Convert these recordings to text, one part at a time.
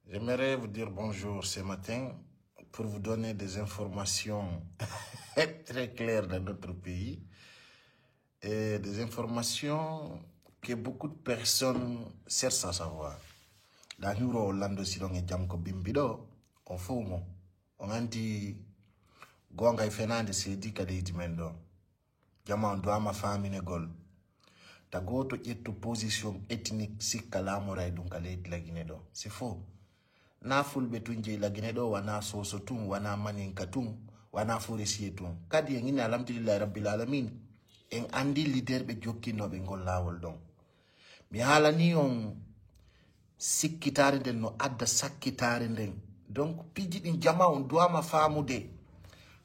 J'aimerais vous dire bonjour ce matin pour vous donner des informations très claires dans notre pays et des informations que beaucoup de personnes cherchent à savoir. Dans Euro Orlando Sidon et Jamko Bimbido, on fumo, on anti gonga ifenande se di kade itimendo. Jama on doit ma famille gol. Ta goto yetto position ethnique sikala moray dun kale la Guinée do. C'est faux. Na fulbe tunje la Guinée do wana soso tun wana maninka tun wana foresier tun. Kadi ngina alhamdulillah rabbil alamin. En andi leader be jokki no be ngol lawol don. Mi hala ni on sikkitare den no adda sakkitare den. Donc piji din jama on doit ma famude.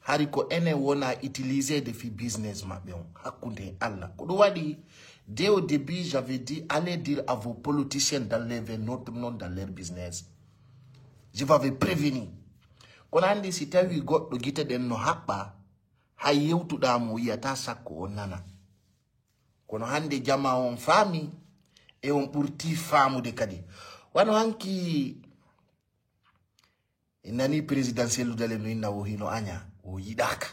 Hariko ene wona utiliser de fi business mabbe on hakunde Allah. Ko do wadi dès au début j'avais dit allez dire à vos politiciens d'enlever notre nom dans leur business. Je vous avais prévenu. Kon andi si tawi goddo gite den no habba hay yewtuda mo yata sakko on nana. Kono hande jama on fami e on burti famude kadi. Wano hanki nani presidentiel dale no inna wo hino anya o yidaka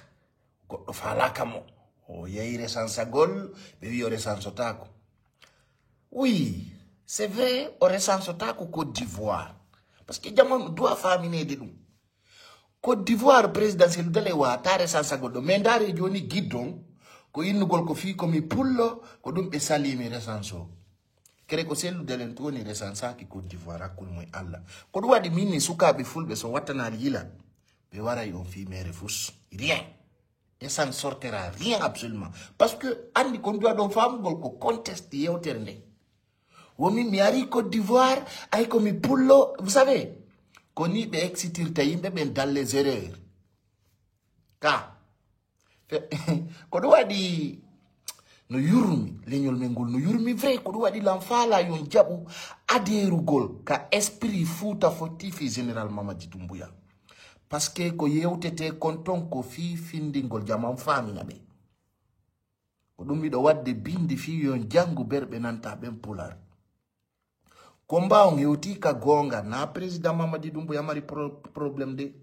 goddo falaka mo o yeire sansagol be wi o resansotako. Oui, c'est vrai o resansotako Côte d'Ivoire parce que jamon doit famine de dum. Côte d'Ivoire presidentiel dale wa tare sansagol do mendare joni giddon ko innugol ko fi ko mi pullo ko dum be salimi resanso. Kere ko selu delen to ni resansa ki Côte d'Ivoire akul moy Allah ko do wadi minni sukabe fulbe so watana yila be wara yon fi mere fous rien et ça ne sortira rien absolument parce que andi kon doit don fam gol ko conteste yewternde womi mi ari Côte d'Ivoire ay ko mi pullo vous savez koni be exitir tayimbe ben dans les erreurs ka ko do wadi no yurmi leñol mengol no yurmi vrai ko do wadi l'enfala yon jabu aderugol ka esprit fouta fotifi général Mamadi Doumbouya parce que ko yewtete konton ko fi findingol jamam famina be ko dum mi do wadde bindi fi yon jangu berbe nanta ben pular komba on yewti ka gonga na président Mamadi Doumbouya mari problème de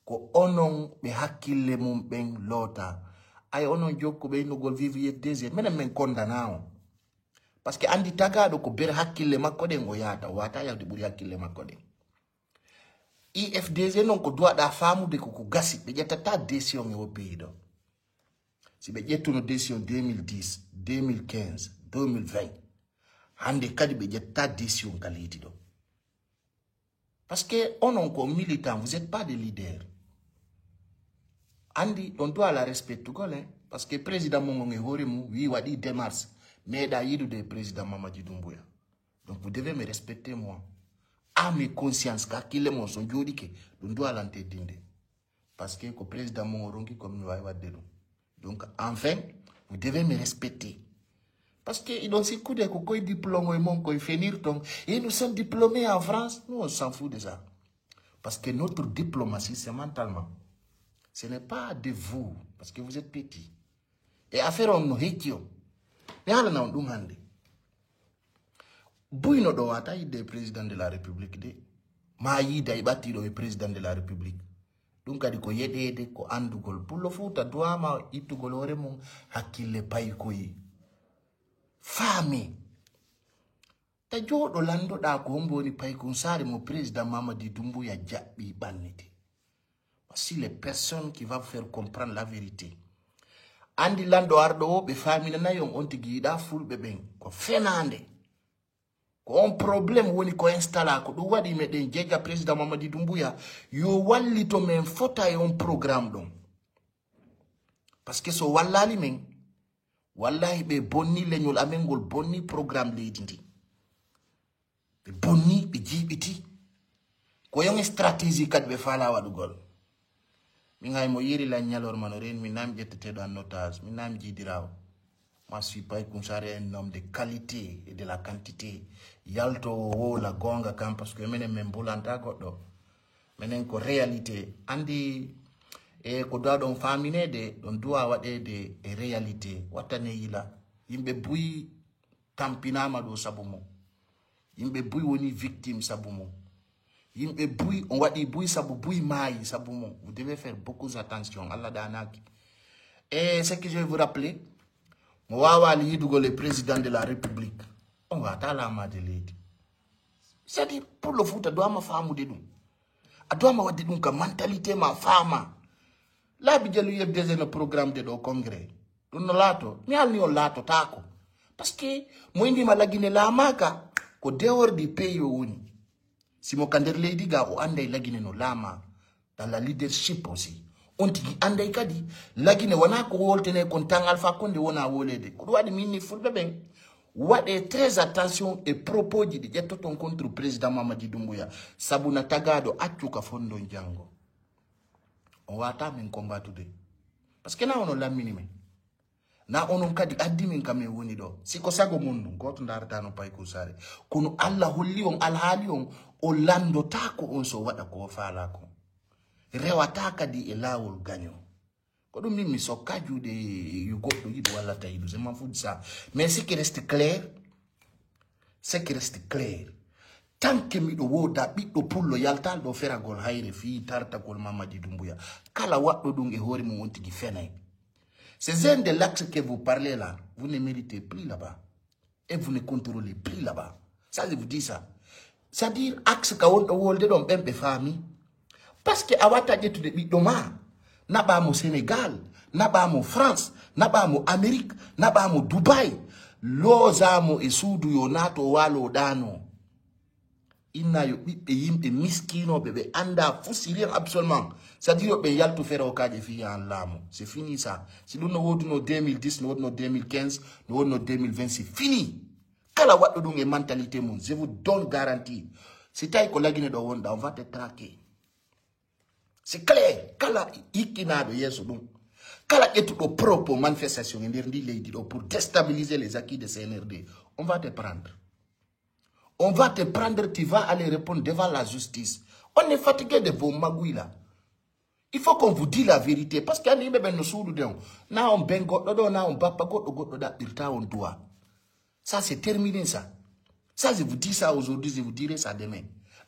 ko onon be hakkille mum ben lota ay onon jokko be no gol vivier désir menen men kondanao parce que andi tagado ko ber hakkille makko de ngo yata wata yawde buri hakkille makko de IFDG non ko doit da famude ko gasi be jettata décision e o pays do si be jettuno décision 2010 2015 2020 hande kadi be jetta décision kaliti do parce que onon ko militant vous êtes pas des leaders. Andi, on doit la respecter parce que le président Mongonge Horemu, oui, il a dit démarche, mais il a dit le président Mamadi Doumbouya. Donc vous devez me respecter moi. À mes consciences, car qu'il est mon son jodike, on doit l'entendre. Parce que le président Mongonge comme nous va dire. Donc enfin, vous devez me respecter. Parce que dans ces coups de coco, ils diplôment et mon quoi finir donc et nous sommes diplômés en France, nous on s'en fout de ça. Parce que notre diplomatie c'est mentalement. Ce n'est pas de vous, parce que vous êtes petit. Et affaire on no hekio. Mais ala na ndum hande. Bouino do wata ide président de la République de. Ma yida ibati do président de la République. Donc adi ko yedede ko andugol pullo futa doama itugol hore mum hakkille pay koyi. Fami. Ta jodo lando da ko homboni pay kun sare mo président Mamadi Doumbouya jabbi bannete. Si les personnes qui vont vous faire comprendre la vérité. Andi lando ardo be famille na yon on tigi da ful be ben ko fenande ko on problème woni ko installa ko do wadi meden jeja président Mamadi Doumbouya yo wallito men fota yon programme don parce que so wallali men wallahi be bonni leñol amengol bonni programme leydindi be bonni be jibiti ko yon stratégie kat be fala wadugol. Mingay mo yiri la nyalor manoren minam jettete dans notage minam jidiraw moi suis pas un homme de qualité et de la quantité yalto wo la gonga kam parce que menen men bulanta goddo menen ko réalité andi e ko do don famine de don doa wade de réalité watane yila yimbe buyi tampinama do sabumo yimbe buyi woni victime sabumo Yimbe bouille, on wadi bouille sabu bouille maï, sabu mon. Vous devez faire beaucoup attention. Allah danaki. Et ce que je vais vous rappeler, Mwawa Lidugo, le président de la République, on va t'alama de l'aide. C'est-à-dire, pour le foot, doit ma femme de nous. Doit ma de nous que mentalité ma femme. Là, il y a des programmes de le congrès. Nous lato, mais al ni lato tako. Parce que moi ndi malagine la maka ko dehors du pays woni. Si mo kander lady ga o andai lagine no lama dans la leadership aussi. On tigi andai kadi lagine wana ko woltene kon tang alpha konde wona wolede. Ko wadi mini fulbe ben. Wade très attention et propos di jetto ton contre président Mamadi Doumbouya. Sabuna tagado atuka fondo njango. On va ta men combat today. Parce que na on la minime. Na onon kadi addi min kame woni do siko sago mundu goto ndarata no pay ko sare kuno Allah holli on alhaali on o lando tako on so wada ko faala ko rewata kadi e lawol gagno ko dum mi so kajude yu goddo yido wala tayidu c'est m'en fout ça mais ce qui reste clair tant que mi do woda biddo pullo yaltal do feragol hayre fi tarta gol Mamadi Doumbouya kala waddo dum e hore mo wonti gi fenay. Ces un de l'axe que vous parlez là, vous ne méritez plus là-bas. Et vous ne contrôlez plus là-bas. Ça, je vous dis ça. C'est-à-dire, axe ka on wolde don bembe famille. Parce que awata jetu de bidoma, naba mo Sénégal, naba mo France, naba mo Amérique, naba mo Dubaï, loza mo esudu yonato walo dano. Inna yo yimbe miskino bebe anda fusiri absolument. C'est-à-dire que yal tout faire au cas de filles en lamo. C'est fini ça. Si nous n'avons pas 2010, nous n'avons 2015, nous avons 2020, c'est fini. Kala wat nous une mentalité mon, je vous donne garantie. C'est taille qu'on l'a guiné de Wanda, on va te traquer. C'est clair. Kala ikina de yeso donc. Kala est tout propre manifestation pour déstabiliser les acquis de CNRD. On va te prendre. On va te prendre, tu vas aller répondre devant la justice. On est fatigué de vos magouilles là. Il faut qu'on vous dise la vérité. Parce qu'il y a des gens qui on bengo, on doit. Ça, c'est terminé, ça. Ça, je vous dis ça aujourd'hui, je vous dirai ça demain.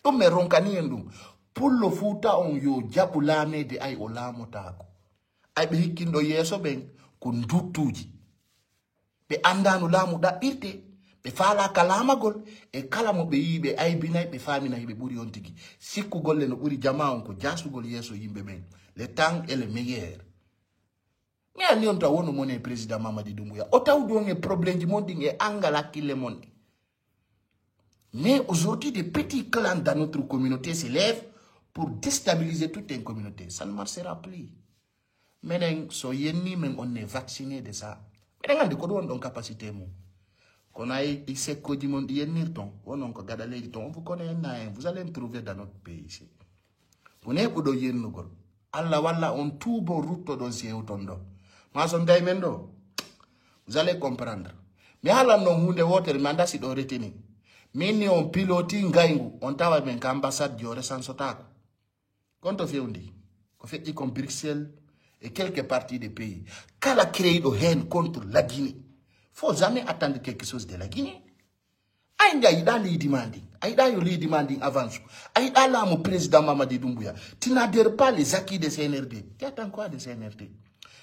Donc, mais ronkani pour le fouta, on yo diabulame de ay olamotako. Ay behikindo yeso ben, kundutuji. Be andanu lamu da irte. Be fala kalama gol e kala mo be yibe ay binay be famina yibe buri on tigi sikku golle no buri jama on ko jasu gol yeso yimbe men le temps est le meilleur mais ani on ta wono moné président Mamadi Doumbouya o taw do nge problème di mondi nge angala kille mondi mais aujourd'hui des petits clans dans notre communauté s'élèvent pour déstabiliser toute une communauté. Ça ne marchera plus. Mais so yenni men on est vacciné de ça mais ngandi ko don capacité mo. Qu'on a ici du monde yenirton, on a gadalé on vous connaît vous allez me trouver dans notre pays ici. Vous n'êtes pas de yenugol. Allah walla on tout bon route dans ces autondo. Moi son daimendo. Vous allez comprendre. Mais Allah non hunde water manda si do reteni. Mini on piloti ngaingu on tawa men ambassade du resan sotako. Konto feundi. Ko fait y compris Bruxelles et quelques parties des pays. Kala créé de haine contre la Guinée. Faut jamais attendre quelque chose de la Guinée. Aïda ida li demanding. Aïda yo li demanding avance. Aïda là mon président Mamadi Doumbouya. Tu n'adhères pas les acquis de CNRD. Tu attends quoi de CNRD?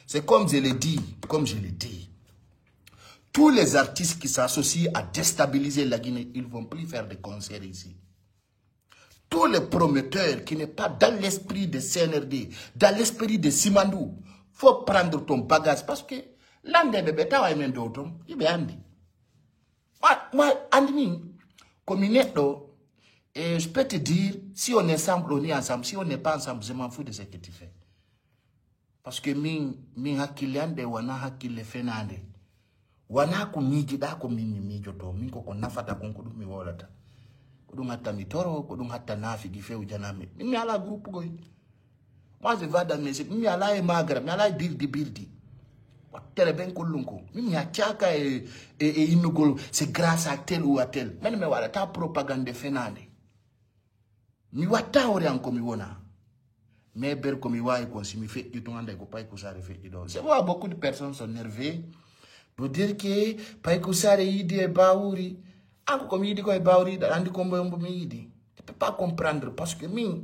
C'est comme je l'ai dit, Tous les artistes qui s'associent à déstabiliser la Guinée, ils ne vont plus faire de concerts ici. Tous les promoteurs qui n'est pas dans l'esprit de CNRD, dans l'esprit de Simandou, faut prendre ton bagage parce que l'ande bébé tawa men dotom ibe andi moi andi comme netto et je peux te dire si on est ensemble on est ensemble si on n'est pas ensemble je m'en fous de ce que tu fais parce que min hakilande wana hakile fenande wana ko miji da ko min mijo to min ko nafata ko dum mi wolata ko dum hatta mi toro ko dum hatta nafi gi few janami mi ala groupe goy moi je vais dans mes mi ala e magra mi ala bildi c'est grâce à tel ou à tel. Mais voilà, ta propagande fenande. Mi wata ore anko mi wona. Mais ber comme il si mi fait du temps ande ko pay ko sare fait do. C'est vrai beaucoup de personnes sont nervées pour dire que pay ko sare yidi e baouri. Anko comme yidi ko e baouri andi ko mbo mi yidi. Tu ne peux pas comprendre parce que moi,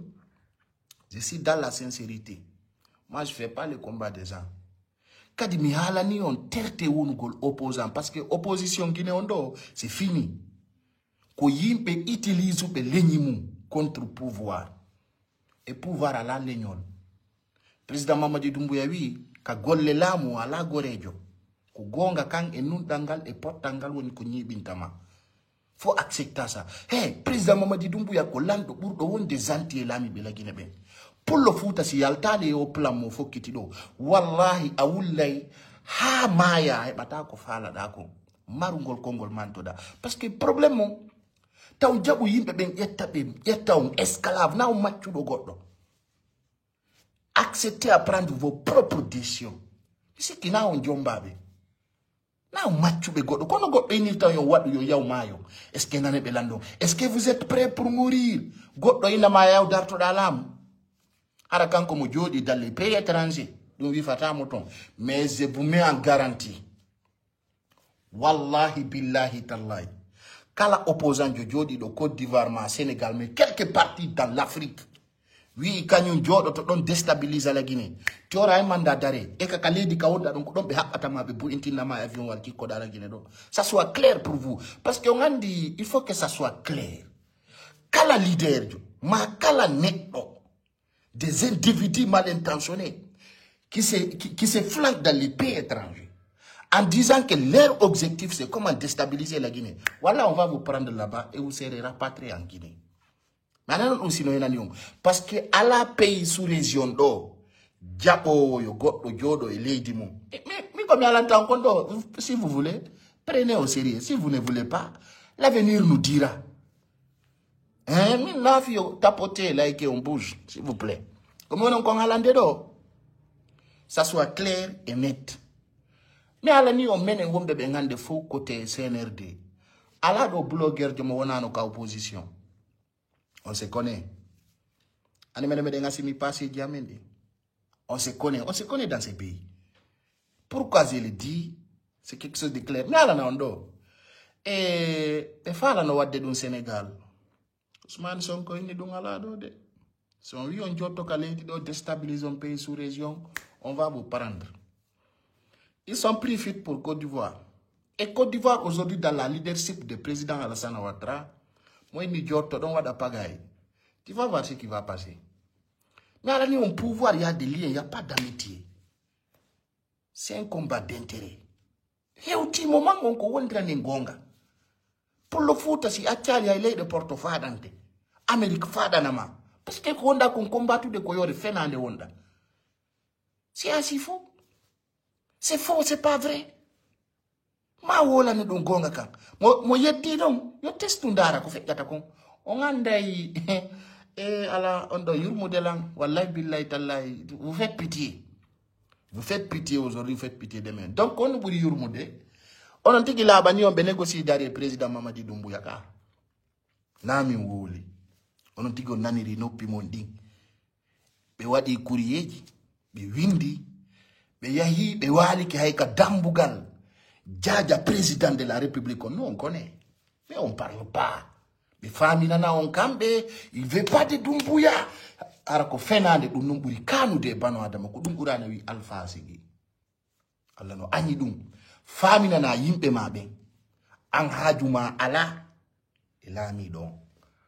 je suis dans la sincérité. Moi, je ne fais pas le combat des gens. Quand mi halani on terte unugol opposant parce que opposition guinée ondo c'est fini. Ko yimpe utilise pe lenyimu contre pouvoir. Et pouvoir à la legnol. Président Mamadi Doumbouya wi ka golle lamu ala gorejo. Ko gonga kang e nun dangal e portangal woni ko nyibintama. Faut accepter ça. Hey, président Mamadi Doumbouya ko lando burdo won des anti lami be la Guinée ben. Pour le foot si yaltale o plan mo fo kitido. Wallahi awullay ha maya e bata ko fala dako. Marungol kongol mantoda. Parce que problème mo taw jabu yimbe ben yetta on esclave na o matchudo goddo. Acceptez à prendre vos propres décisions. C'est qui na on jombabe. Na o matchube goddo kono goddo inil taw yo wadu yo yaw mayo. Est-ce que nane belando? Est-ce que vous êtes prêts pour mourir? Goddo ina ma yaw darto dalam. Arakan comme jodi dans les pays étrangers. Donc vi fata moton. Mais je vous mets en garantie. Wallahi billahi tallahi. Kala opposant jodi de Côte d'Ivoire, ma Sénégal, mais quelques parties dans l'Afrique. Oui, quand nous jodo to don déstabiliser la Guinée. Tu auras un mandat d'arrêt. Et ka kale di kaoda donc don be hakatama be bu intina ma avion wal ki koda la Guinée do. Ça soit clair pour vous parce que on dit il faut que ça soit clair. Kala leader jo, ma kala netto des individus mal intentionnés qui se flanquent dans les pays étrangers en disant que leur objectif c'est comment déstabiliser la Guinée. Voilà, on va vous prendre là-bas et vous serez rapatriés en Guinée. Maintenant, aussi, parce que à la pays sous région d'eau, Diapo, Yogoto, Jodo et Lady Mou. Mais comme il y a longtemps, si vous voulez, prenez au sérieux. Si vous ne voulez pas, l'avenir nous dira. Hein, maintenant, il faut tapoter là et qu'on bouge, s'il vous plaît. Comme on a un d'eau, ça soit clair et net. Mais à la nuit, on mène un bébé de faux côté CNRD. À la do blogueur de mon opposition. On se connaît. On se connaît dans ces pays. Pourquoi je le dis? C'est quelque chose de clair. Mais à la nando, et fala no wadde dun Sénégal. Ousmane Sonko indi dun ala do de. Si on lui on jotto kalenti do déstabiliser un pays sous région, on va vous prendre. Ils sont pris fit pour Côte d'Ivoire. Et Côte d'Ivoire aujourd'hui dans la leadership du président Alassane Ouattara. Moi, je ne tu vas voir ce qui va passer. Mais à la nuit, on pouvoir, il y a des liens, il n'y a pas d'amitié. C'est un combat d'intérêt. Et au petit moment, on peut ngonga. Pour le foot, si Achali a de Porto Fadante, Amérique Fadanama, parce que on a combat tout de Koyori Fernande Honda. C'est ainsi faux. C'est faux, c'est pas vrai. Ma wola ni don gonga kan mo yetti don yo testu ndara ko fekkata kon on anday ala on do yurmudelan wallahi billahi tallahi vous faites pitié aujourd'hui, vous faites pitié demain. Donc on buri yurmude on tigi la bani on be négocier derrière président Mamadi Doumbouya ka nami woli on tigi on naniri noppi mon ding be wadi courrier be windi be yahi be wali ki hay ka dambugal Djadja, président de la République, nous on connaît. Mais on ne parle pas. Les familles nana on cambe, il ne veut pas de Doumbouya. Alors qu'on fait de Doumbouya, quand nous débannons Adam, qu'on Doumbouya n'a eu alpha sigi. Allah no anidum. Famille nana yimpe mabe. Ang hajuma ala, elami don.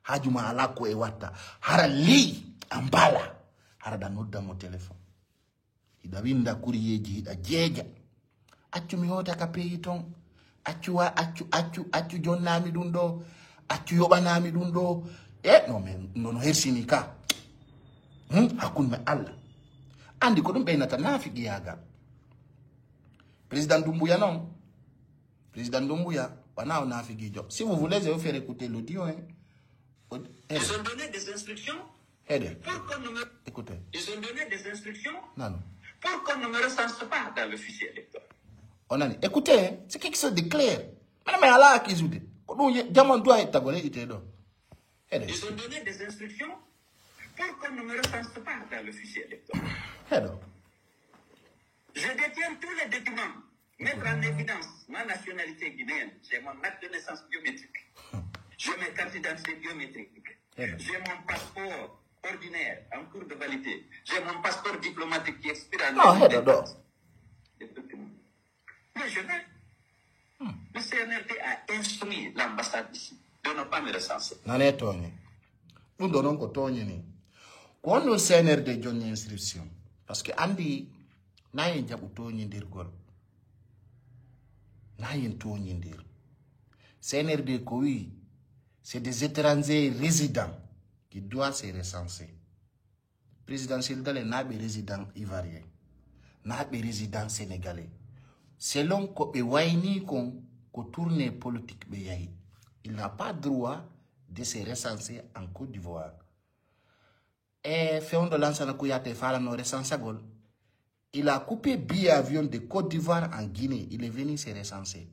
Hajuma ala ko ewata. Hara li ambala. Hara da nodda mo téléphone. Ida winda kuriyeji ida jeja. Accu mi hota ka peyiton accu jonnami dum do accu yobanami dum do non mais non hersini ka hakun me Allah andi ko dum beynata nafiki yaga président Doumbouya non président Doumbouya wana nafiki jo si vous voulez je vais faire écouter l'audio ils ont donné des instructions pour qu'on ne me écoutez ils ont donné des instructions non pour qu'on ne me recense pas dans le fichier électoral. On a dit, écoutez, c'est quelque chose de clair. Madame Allah qui joue. Ils ont donné des instructions pour qu'on ne me recense pas dans le fichier électoral. Je détiens tous les documents. Mettre en évidence ma nationalité guinéenne. J'ai mon acte de naissance biométrique. J'ai mes cartes d'identité biométriques. J'ai mon passeport ordinaire en cours de validité. J'ai mon passeport diplomatique qui expire en 2024. Mais je vais. Le CNRD a instruit l'ambassade ici de ne pas me recenser. Nane Tony. Nous donnons que Tony ni. Quand le CNRD donne une instruction, parce que Andy n'a pas de Tony dirgol. N'a pas de Tony dir. CNRD oui, c'est des étrangers résidents qui doivent se recenser. Présidentiel dans les n'a pas résidents ivoiriens, n'a pas résidents sénégalais. Selon que Ewaini qu'on tourne politique beyahi, il n'a pas droit de se recenser en Côte d'Ivoire. Et fait de l'ancien Kouyate Fala no recensagol. Il a coupé billet avion de Côte d'Ivoire en Guinée. Il est venu se recenser.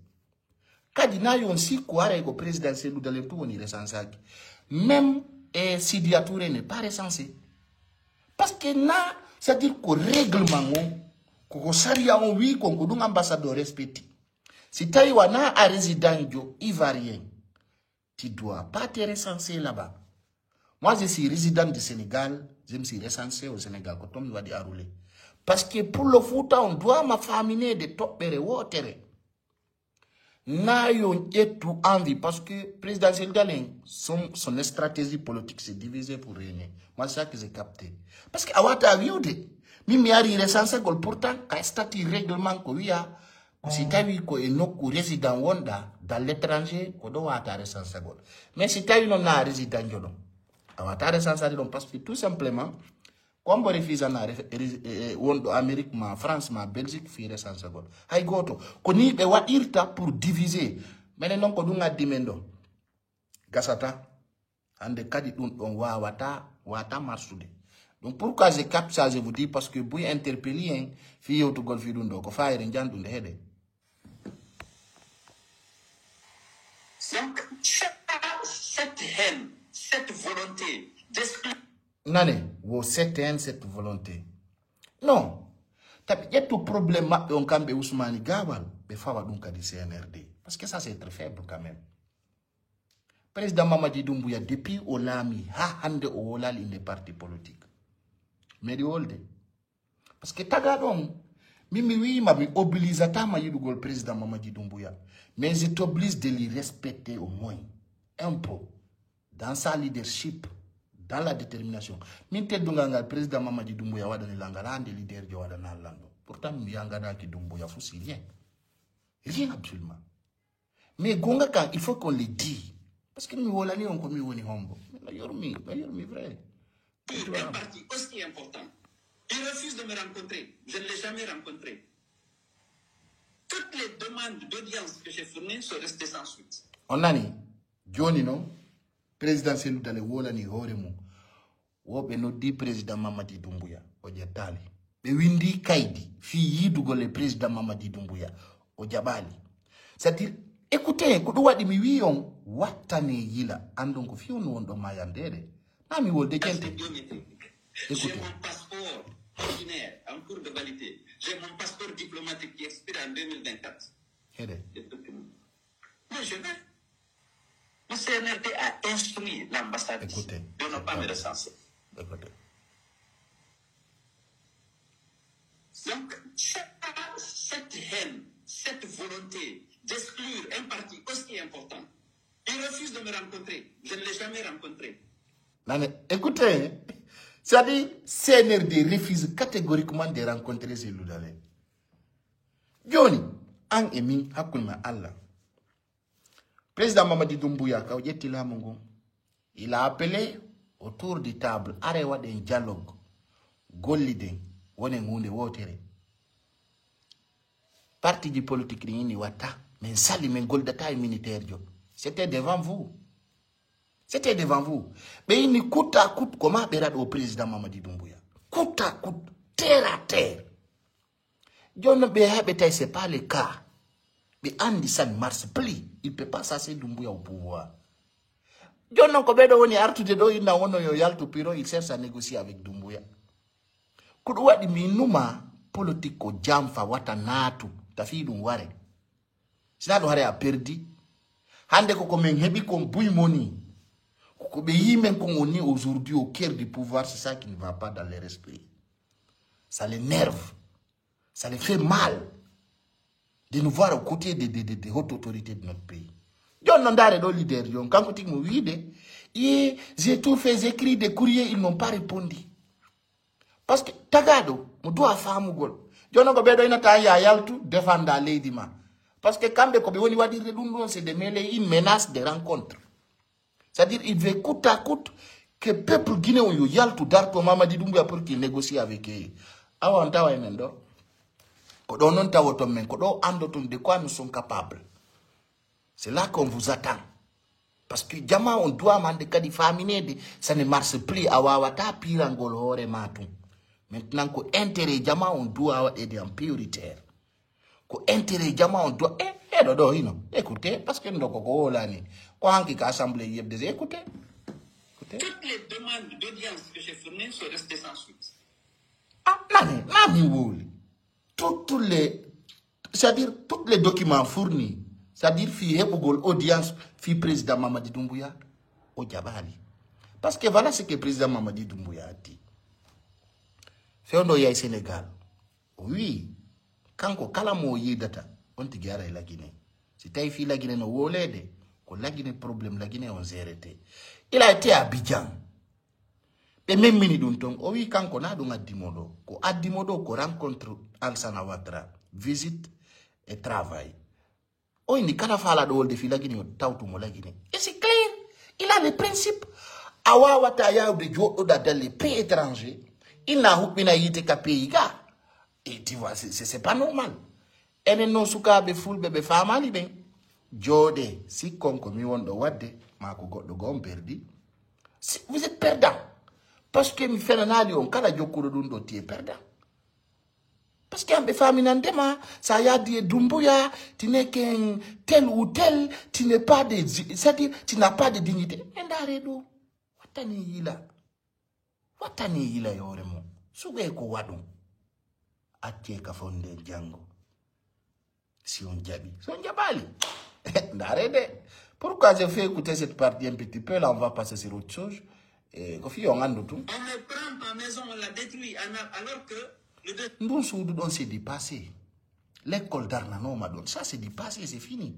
Kadina yon si quoi le président Selou dans le tout on y recensag. Même Sidi Touré n'est pas recensé. Parce que na, c'est-à-dire qu'au règlement ko saria on oui qu'on a un ambassadeur respecté. Si Taïwana a résident ivoirien, tu dois pas te recenser là-bas. Moi, je suis résident du Sénégal, je me suis recensé au Sénégal quand on me va dire à rouler. Parce que pour le foot, on doit m'affaminer de top et water. N'a yon tout envie parce que le président Sénégalais, son stratégie politique s'est divisée pour régner. Moi, c'est ça que j'ai capté. Parce que Awata Viude, Mimi a recensé pourtant, quand statut règlement qu'il y a, si tu as vu qu'il y a résident Wanda dans l'étranger, qu'on doit être recensé. Mais si tu as vu non a résident Jono, Awata recensé parce que tout simplement, comme on refuse en Amérique, France, Belgique, fi recensé. Hay goto, koni be wa irta pour diviser. Maintenant ko dunga dimendo. Gasata, ande kadi dun on wata marsude. Donc pourquoi je capte ça, je vous dis, parce que vous interpellez, fi yotu gol fi dundo, ko fa eren jandunde hede. Donc, cette haine, cette volonté d'exclure. Nane, wo cette haine, cette volonté. Non. Il y a tout problème, on cambe Ousmane Gawal, be fawa dunka di CNRD. Parce que ça, c'est très faible quand même. Président Mamadi Doumbouya, depuis Olami, ha hande o olal in les partis politiques. Mais de holde. Parce que tagadon, oui, ma mi oblige à ma yidugol président Mamadi Doumbouya. Mais je t'oblige de le respecter au moins. Un peu. Dans sa leadership. Dans la détermination. Minte dunganga président Mamadi Doumbouya wadani langala de leader de wadana lando. Pourtant miyangada ki Doumbouya fousi rien. Rien absolument. Mais gonga quand il faut qu'on le dise. Parce que nous volani on comme woni hombo. Yormi vrai. Un parti aussi important. Il refuse de me rencontrer. Je ne l'ai jamais rencontré. Toutes les demandes d'audience que j'ai fournies sont restées sans suite. On a ni Johnny non président Selou dans le wolani horemu. Wobe no di président Mamadi Doumbouya ojatali. Be windi kaidi fi yidugo le président Mamadi Doumbouya ojabali. C'est-à-dire écoutez, ko do wadi mi wiyon watane yila andon ko fi on do mayandere. Na mi wolde kente. J'ai mon passeport ordinaire en cours de validité. J'ai mon passeport diplomatique qui expire en 2024. Mais je vais. Le CNRD a instruit l'ambassade de ne pas me recenser. Écoutez. Donc, cette haine, cette volonté d'exclure un parti aussi important, il refuse de me rencontrer. Je ne l'ai jamais rencontré. Écoutez, c'est-à-dire, CNRD refuse catégoriquement de rencontrer ces Loudalé. Johnny, an emi hakulma Allah. Président Mamadi Doumbouya, il a appelé autour de table, arewa d'un dialogue, gollide, wonengunde wotere. Parti du politique ni wata, mais sali men goldata militaire. C'était devant vous. C'était devant vous. Mais il n'y coûte à coûte comment berad au président Mamadi Doumbouya. Coûte à coûte, terre à terre. John Béhabetaï, ce n'est pas le cas. Mais Andy ça ne marche plus. Il ne peut pas s'asseoir Doumbouya au pouvoir. John Nkobedo woni artu de do ina wono yo yalto piro, il cherche à négocier avec Doumbouya. Kuduwa di minuma politiko jamfa wata natu tafi ware. Sinado hare a perdi. Hande ko men hebi ko buy moni. on est aujourd'hui au cœur du pouvoir, c'est ça qui ne va pas dans leur esprit. Ça l'énerve. Ça les fait mal de nous voir aux côtés des hautes autorités de notre pays. John Nandare, le leader, quand vous dites, j'ai tout fait, j'ai écrit des courriers, ils n'ont pas répondu. Parce que, tagado, on doit faire un gol. John Nandare, il n'a pas défendre Lady Ma. Parce que quand on va dire, c'est de mêler une menace de rencontre. C'est-à-dire, il veut coûte à coûte que le peuple guinéen y a tout d'art Mamadi Doumbouya pour qu'il négocie avec eux. Avant, de quoi nous sommes capables. C'est là qu'on vous attend. Parce que Djama, on doit demander que des familles, ça ne marche plus. Awawata pirangolo hore matou. Maintenant, qu'au intérêt Djama, on doit aider en prioritaire. Qu'au intérêt Djama, on doit. Écoutez, parce que nous avons l'année. Quand on a assemblée, écoutez. Toutes les demandes d'audience que j'ai fournies sont restées sans suite. Ah, tous les documents fournis, c'est-à-dire fi audience fi président Mamadi Doumbouya au Djabali. Parce que voilà ce que le président Mamadi Doumbouya a dit. Fait on au Sénégal. Oui, quand on kalamo data, on te gare la Guinée. Si tu as la Guinée no wolede, ko la Guinée problème la Guinée on zérité. Il a été à Abidjan. Et même mini dunton, oui, quand on a donc Adimodo, ko rencontre Alassane Ouattara, visite et travail. Oh, il n'y a pas de fila Guinée, et c'est clair, il a les principes. Awa Ouattara de Joe dans les pays étrangers, il n'a pas été pays. Et tu vois, c'est pas normal. Et non, souka be full bebe famali ben. Jode, si konko mi wondo wadde, ma ko goddo gom perdi. Vous êtes perdant. Parce que mi fenanali on kala jokkudo dun do tie perdant. Parce que ambe faminandema, ça y a dit Doumbouya, tu n'es qu'un tel ou tel, tu n'es pas de, c'est-à-dire, tu n'as pas de dignité. Endaredo, watani yila yoremo, sube ko wadum, atie ka fonde django. Si on diabi, si on diabali. Ndarede. Pourquoi j'ai fait écouter cette partie un petit peu, là on va passer sur autre chose. Et on me prend ma maison, on la détruit, alors que nous c'est dépassé. L'école d'Arnano m'a donné. Ça c'est dépassé, c'est fini.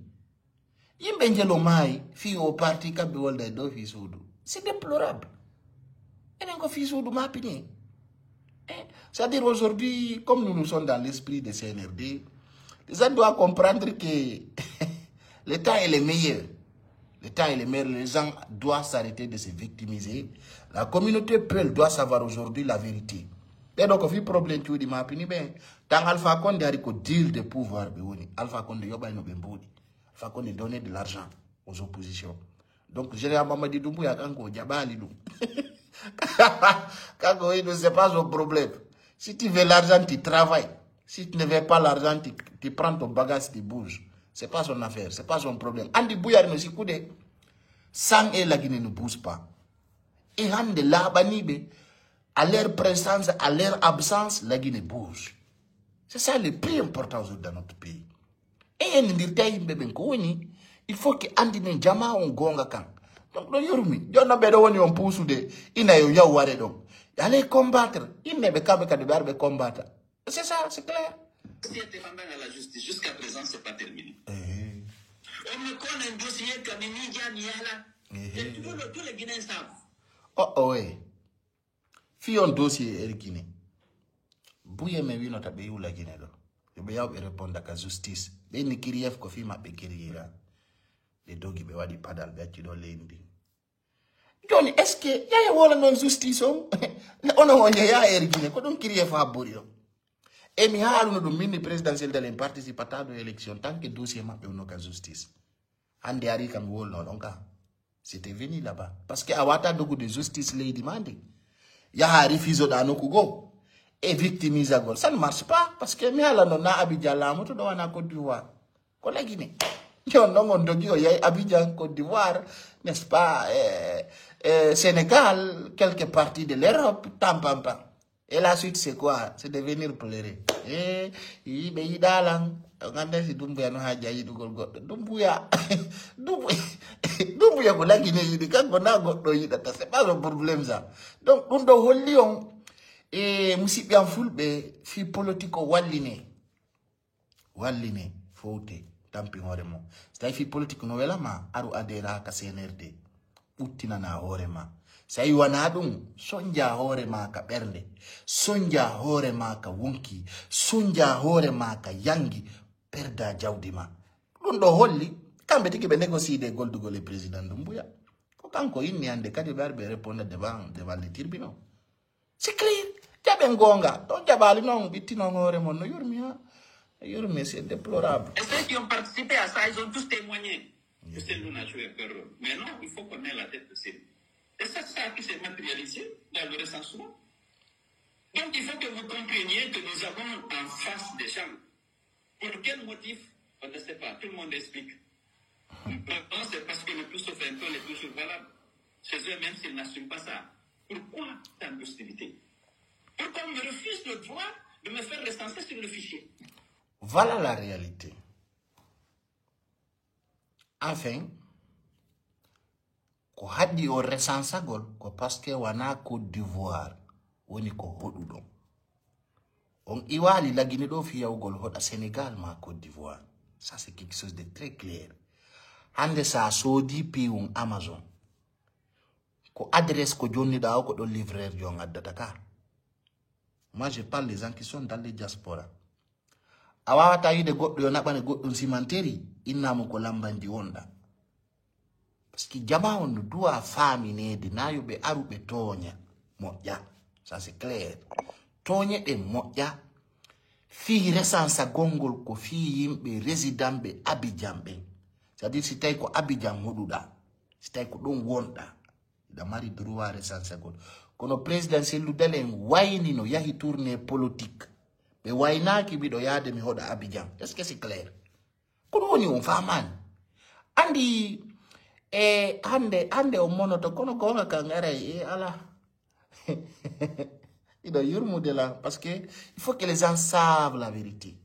C'est déplorable. C'est-à-dire aujourd'hui, comme nous sommes dans l'esprit de CNRD, les gens doivent comprendre que le temps est le meilleur. Le temps est le meilleur. Les gens doivent s'arrêter de se victimiser. La communauté Peul doit savoir aujourd'hui la vérité. Et donc, il y a un problème qui est ben, tant Alpha Condé a dit deal de pouvoir, Alpha Condé Alpha Condé donner de l'argent aux oppositions. Donc, généralement, Mamadi Doumbouya, quand c'est pas son problème. Si tu veux l'argent, tu travailles. Si tu ne veux pas l'argent, tu prends ton bagage, tu bouges. C'est pas son affaire, c'est pas son problème. Andi Bouyar me si coudé. Sans et la Guinée ne bouge pas. Et Hande la Banibe, à leur présence, à leur absence, la Guinée bouge. C'est ça le plus important dans notre pays. Et il faut que Andi ne Jama on gonga kan. Donc, le Yorumi, John Abedo on pousse de, il n'a eu yaware donc. Allez combattre, il ne veut pas de combattre. C'est ça, c'est clair. Si était pendant à la justice, jusqu'à présent, c'est pas terminé. On me connaît un dossier comme Nidia Niala. Tous les Guinéens savent. Oh, oui. Fi un dossier Guinée. Bouye me vi nota be la Guinée. Je vais répondre à la justice. Les Nikirief Kofi ma bekirira. Les dogi be wadi padal gachi do lendi. Johnny, est-ce que y'a wala non justice on? On a ya Guinée. Ko don Kirief a borio. Et mi haru no mini présidentiel de l'imparticipation à l'élection tant que dossier m'a on a justice. Ande ari kam wol non onka. C'était venu là-bas parce que awata dogu de justice les demandé. Ya refusé d'anokugo et victimise à gol. Ça ne marche pas parce que mi ala non na Abidjan la moto do na Côte d'Ivoire. Ko la Guinée. Yo non on dogi o ya Abidjan Côte d'Ivoire, n'est-ce pas Sénégal, quelques parties de l'Europe, tam pam pam. Et la suite, c'est quoi? C'est de venir pleurer. Il dalang, ngande si Dumbuya no haja yidu gol goddo Dumbuya Dumbuya ko lagine yidi kanko na goddo yidata c'est pas le problème ça donc dum do holli on e musibbe am fulbe fi politiko walline fowte tampi hore mo stay fi politiko no welama aru adera ka CNRD uttinana hore ma sai wana dum sonja hore ma ka bernde sonja hore ma ka wonki sonja hore ma ka yangi perda jawdi ma dum do holli kambe tiki be négocier goldugol le président Dumbuya ko kanko inni ande kadi barbe répondre devant les tribunaux c'est clair jabe ngonga to jabali non bittino hore mon no yurmi c'est déplorable. Et ceux qui ont participé à ça, ils ont tous témoigné que Cellou n'a joué aucun rôle. Mais non, il faut qu'on ait la tête de Cellou. Et ça qui s'est matérialisé dans le recensement. Donc il faut que vous compreniez que nous avons en face des gens. Pour quel motif? On ne sait pas. Tout le monde explique. Non, c'est parce que le plus offensant est toujours valable. Chez eux, même s'ils n'assument pas ça. Pourquoi tant d'hostilité? Pourquoi on me refuse le droit de me faire recenser sur le fichier? Voilà la réalité. Enfin, ko haddi o resansagol ko parce que wana Côte d'Ivoire woni ko hodudo. On iwali lagine do fi yawgol hoda Sénégal ma Côte d'Ivoire. Ça c'est quelque chose de très clair. Hande sa sodi piwum Amazon. Ko adresse ko jonni da ko do livreur jong addata ka. Moi je parle des gens qui sont dans les diaspora. Awawata yide goddo yo nabane goddum simanteri innamu ko lambandi wonda parce que jama on doit faminede nayobe arube tonya moja ça c'est clair tonye de moja fi resansa gongol ko fi yimbe résident be Abidjan be c'est-à-dire si tay ko Abidjan hoduda si tay ko don wonda da mari droit resansa gol kono président Cellou Dalein wayni no yahi tourner politique be waynaki bido yade mi hoda Abidjan est-ce que c'est clair ko woni on faman andi hande o monoto kono gonga kangare ala ido yurmude la parce que il faut que les gens savent la vérité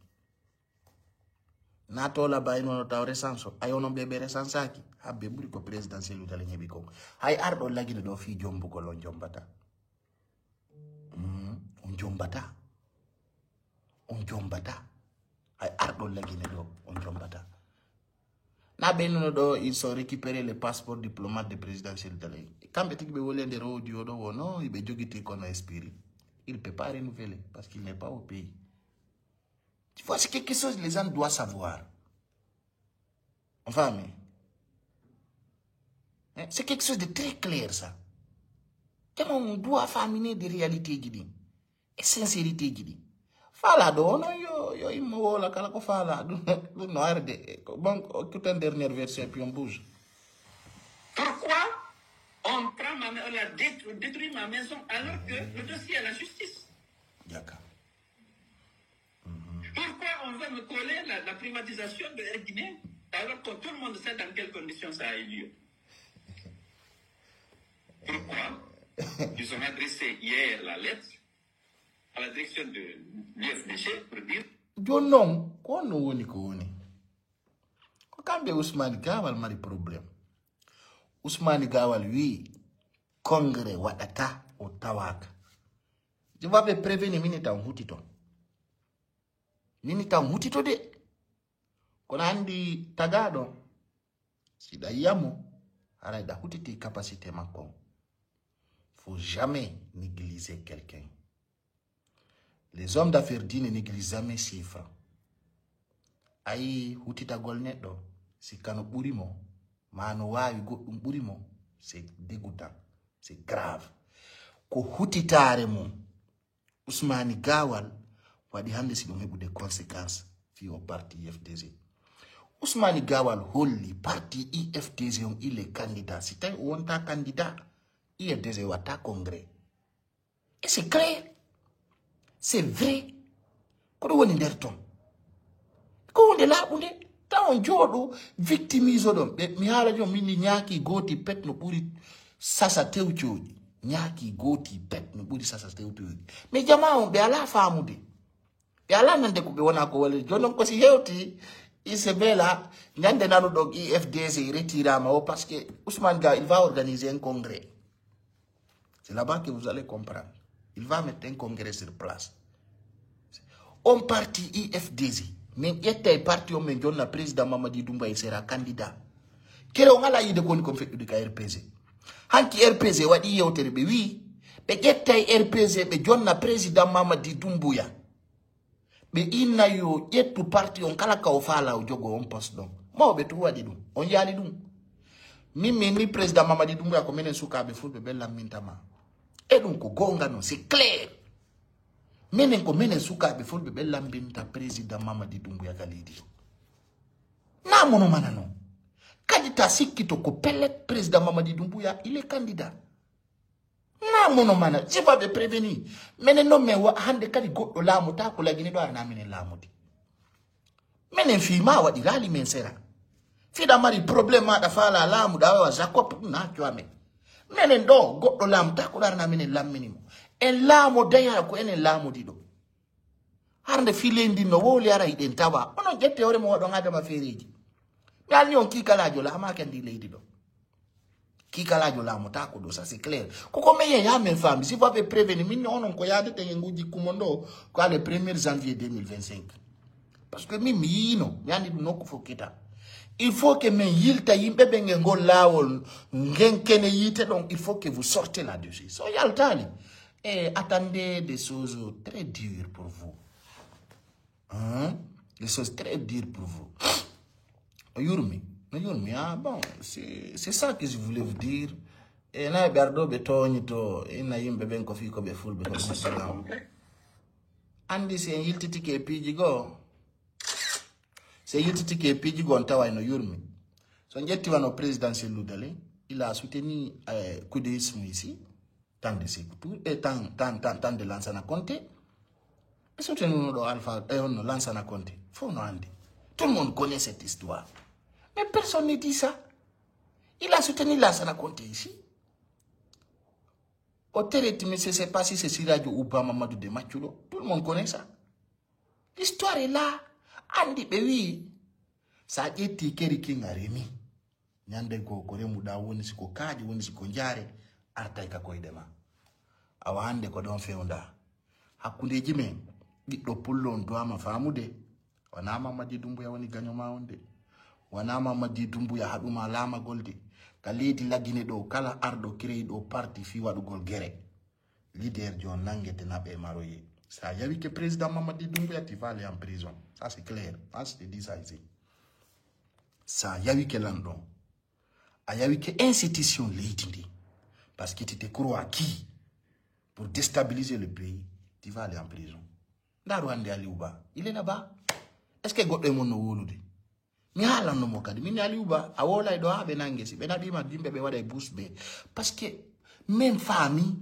nato la bayno no taw resanso ayono bebe resansaki habbe buri ko président Cellou Dalein nyebi ko hay ardo lagine do fi jombu ko lo jombata on jombata ay ardo lagine do on jombata na benno do ils sont récupéré les passeports diplomates du président Cellou Dalein kambe tiki be wolende rodio do wono ibe jogiti kono esprit il peut pas renouveler parce qu'il n'est pas au pays. Tu vois, c'est quelque chose que les gens doivent savoir. Enfin, mais c'est quelque chose de très clair, ça. Comment on doit faminer des réalités guidi et sincérité guidi. Fala do no yo imo la kala ko fala du no arde bon toute une dernière version puis on bouge. Pourquoi on prend on a détruit ma maison alors que le dossier est à la justice? D'accord. Pourquoi on veut me coller la privatisation de Air Guinée alors que tout le monde sait dans quelles conditions ça a eu lieu? Pourquoi ils ont adressé hier la lettre à la direction de l'UFDG pour dire non, kono woni ko woni. Ko kambe Ousmane Gawal mari problème. Ousmane Gawal wi congrès wadata o tawaka. Je vais prévenir minita hutito. Minita hutito de. Kono andi tagado sida yamo ara da hutiti capacité makko. Faut jamais négliger quelqu'un. Les hommes d'affaires disent ne négligent jamais chiffres. Aïe, hutita golnedo, si kano burimo, mano wawi goddum burimo, c'est dégoûtant, c'est grave. Ko hutitare mo, Ousmane Gawal, wadi hande si dum hebu des conséquences fi au parti IFDG. Ousmane Gawal holli parti IFDG on il est candidat. Si tay wonta candidat, IFDG wata congrès. Et c'est clair. C'est vrai. Kodo woni der ton. Ko wonde labunde ta on jodo victimise odon be mi hala jom min nyaaki goti pet no buri sasa tewtioji. Nyaaki goti pet no buri sasa tewtioji. Mais jama on be ala famude. Be ala nande ko be wona ko wala jonon ko si hewti Isabella nyande nanu donc IFDC retirama parce que Ousmane Dia il va organiser un congrès. C'est là-bas que vous allez comprendre. Il va mettre un congrès sur place. On parti IFDC. Mais il y a parti où le président Mamadi Doumbouya sera candidat. Quel est la idée qu'on fait du RPZ? Hanki RPZ wadi yotere be oui. Be yetta RPZ be jonna président Mamadi Doumbouya. Be inna yo yettu parti on kala ka ofala o jogo on poste donc. Mo be tu wadi dum. On yali dum. Mimi président Mamadi Doumbouya ko menen suka be fulbe bella mintama. Et donc gonga non c'est clair. Menen ko menen suka be fulbe bella minta président Mamadi Doumbouya kalidi. Na mono manano. Kadita sikito ko pellet président Mamadi Doumbouya, il est candidat. Na mono mana, je vais be prévenir. Menen no me wa hande kadi goddo lamu ta ko lagini do arna menen lamudi. Menen fi ma wadi rali men sera. Fi da mari problème da fala lamu da wa Jacob na kwame. Menen do goddo lamu ta ko arna menen lamminimo. En lamu daya ko enen lamu dido. Harde filendi no woli ara iden tawa. Ono jette ore mo do ngada ma fereji. Yal on kikalajo la ma kendi lady do. Kikalajo la motako do ça c'est clair. Koko meye ya men femme si vous avez prévenir min on ko yade te nguji kumondo ko le 1er janvier 2025. Parce que mimi yino yani no ko fokita. Il faut que men yilta yimbe be ngol lawol ngenkene yite donc il faut que vous sortez là-dessus. So yaltali. Et attendez des choses très dures pour vous. Hein? Des choses très dures pour vous. Yurmi, ah bon, c'est ça que je voulais vous dire. Et là, Berdo Betonito, et Naïm Beben Kofi Kobe Full Beton. Andy, c'est un yiltiti qui est pijigo. C'est un yiltiti qui est pijigo en Tawa no Yurmi. Son jettivano présidentiel Loudale, il a soutenu Koudéisme ici, tant de Sékoutou, et tant de Lansana Conte. Et soutenu Alpha, et on Lansana Conte. Faut nous Andy. Tout le monde connaît cette histoire. Mais personne ne dit ça. Il a soutenu Lansana Conte ici. Au territoire, mais je ne sais pas si c'est Siradio ou Mamadou de Machulo. Tout le monde connaît ça. L'histoire est là. Andi, oui. Ça a été Keri King Aremi. Nyande ko kore muda woni siko kaji woni siko njare artaika ko idema. Awa hande ko don feunda. Hakunde jime biddo pullo ndo ama famude. Wana Mamadi Doumbouya woni ganyo maunde. Wana Mamadi Doumbouya haduma lama golde. Kaledi lagine do kala ardo kirei do parti fi wadugol gere. Leader John Nangete nabe maroye. Ça y a vu que président Mamadi Doumbouya tu vas aller en prison. Ça c'est clair. Ça je te dis ça ici. Ça y a vu que l'andon. Il y a eu que institution l'étendue. Parce que tu te crois à qui? Pour déstabiliser le pays, tu vas aller en prison. Darwande Aliouba, il est là-bas. Est-ce que Godé mon wolude? Mi halan no mokadi, mi Aliouba, awola do ha benangesi, benadi ma dimbe be wada boost be. Parce que même famille,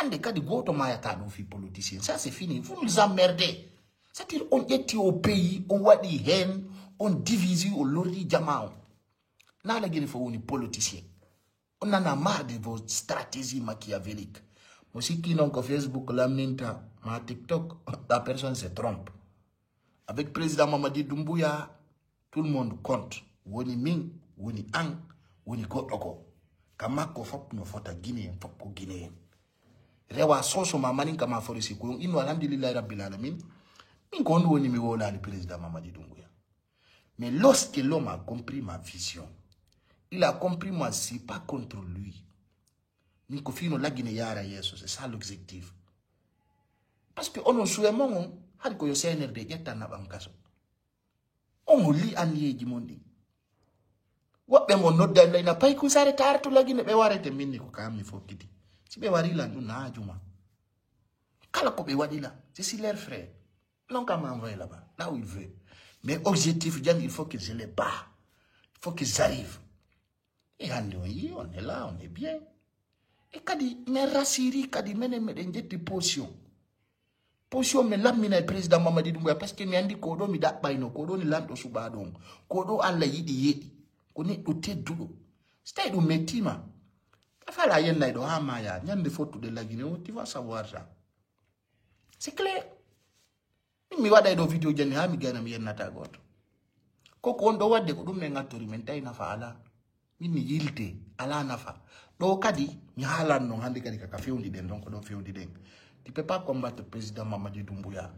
ande kadi goto mayata do fi politicien. Ça c'est fini, vous nous emmerdez. C'est-à-dire on était au pays, on wadi haine, on divise au lori jamao. N'a la guerre faut un politicien. On en a marre de vos stratégies machiavéliques. Moi aussi qui n'ont que Facebook, la minta, ma TikTok, la personne se trompe. Avec le président Mamadi Doumbouya, tout le monde compte. Woni Ming, Woni Ang, Woni Kotoko. Kamako fop no fota Guinée, fop ko Guinée. Rewa soso mamani kama forisi ko ino alhamdulillah rabbil alamin. Min ko woni mi wona le président Mamadi Doumbouya. Mais lorsque l'homme a compris ma vision, il a compris moi, c'est pas contre lui. Nikofino la Guinée yara yeso, c'est ça l'objectif. Parce que on souhaite mon, had ko yo CNRD yetta na bankaso. On li anlié jimondi. Wabe mon nodda la ina pay ku sare tartu la Guinée be warete minni ko kam mi fokiti. Si be warila nu na juma. Kala ko be wadila, c'est leur frère. Non qu'à m'envoyer là-bas, là où il veut. Mais objectif, il faut qu'ils se les battent. Il faut qu'ils arrivent. Et on est là, on est bien. Et kadi me rassiri, kadi mene me denjeti potion. Potion me lamina le président Mamadi Doumbouya parce que me andi kodo mi dak bayno kodo ni lanto subadong. Kodo alla yidi. Kone doté dulo. C'était du metima. Afala yenda do hamaya, nyande photo de la Guinée, tu vas savoir ça. C'est clair. mi wada do video jani ha mi gana mi yennata goto koko on do wadde ko dum ne ngatori men tay nafa ala min mi yilte ala nafa do kadi mi halan non hande kadi ka fewndi den donc do fewndi den tu peux pas combattre président Mamadi Doumbouya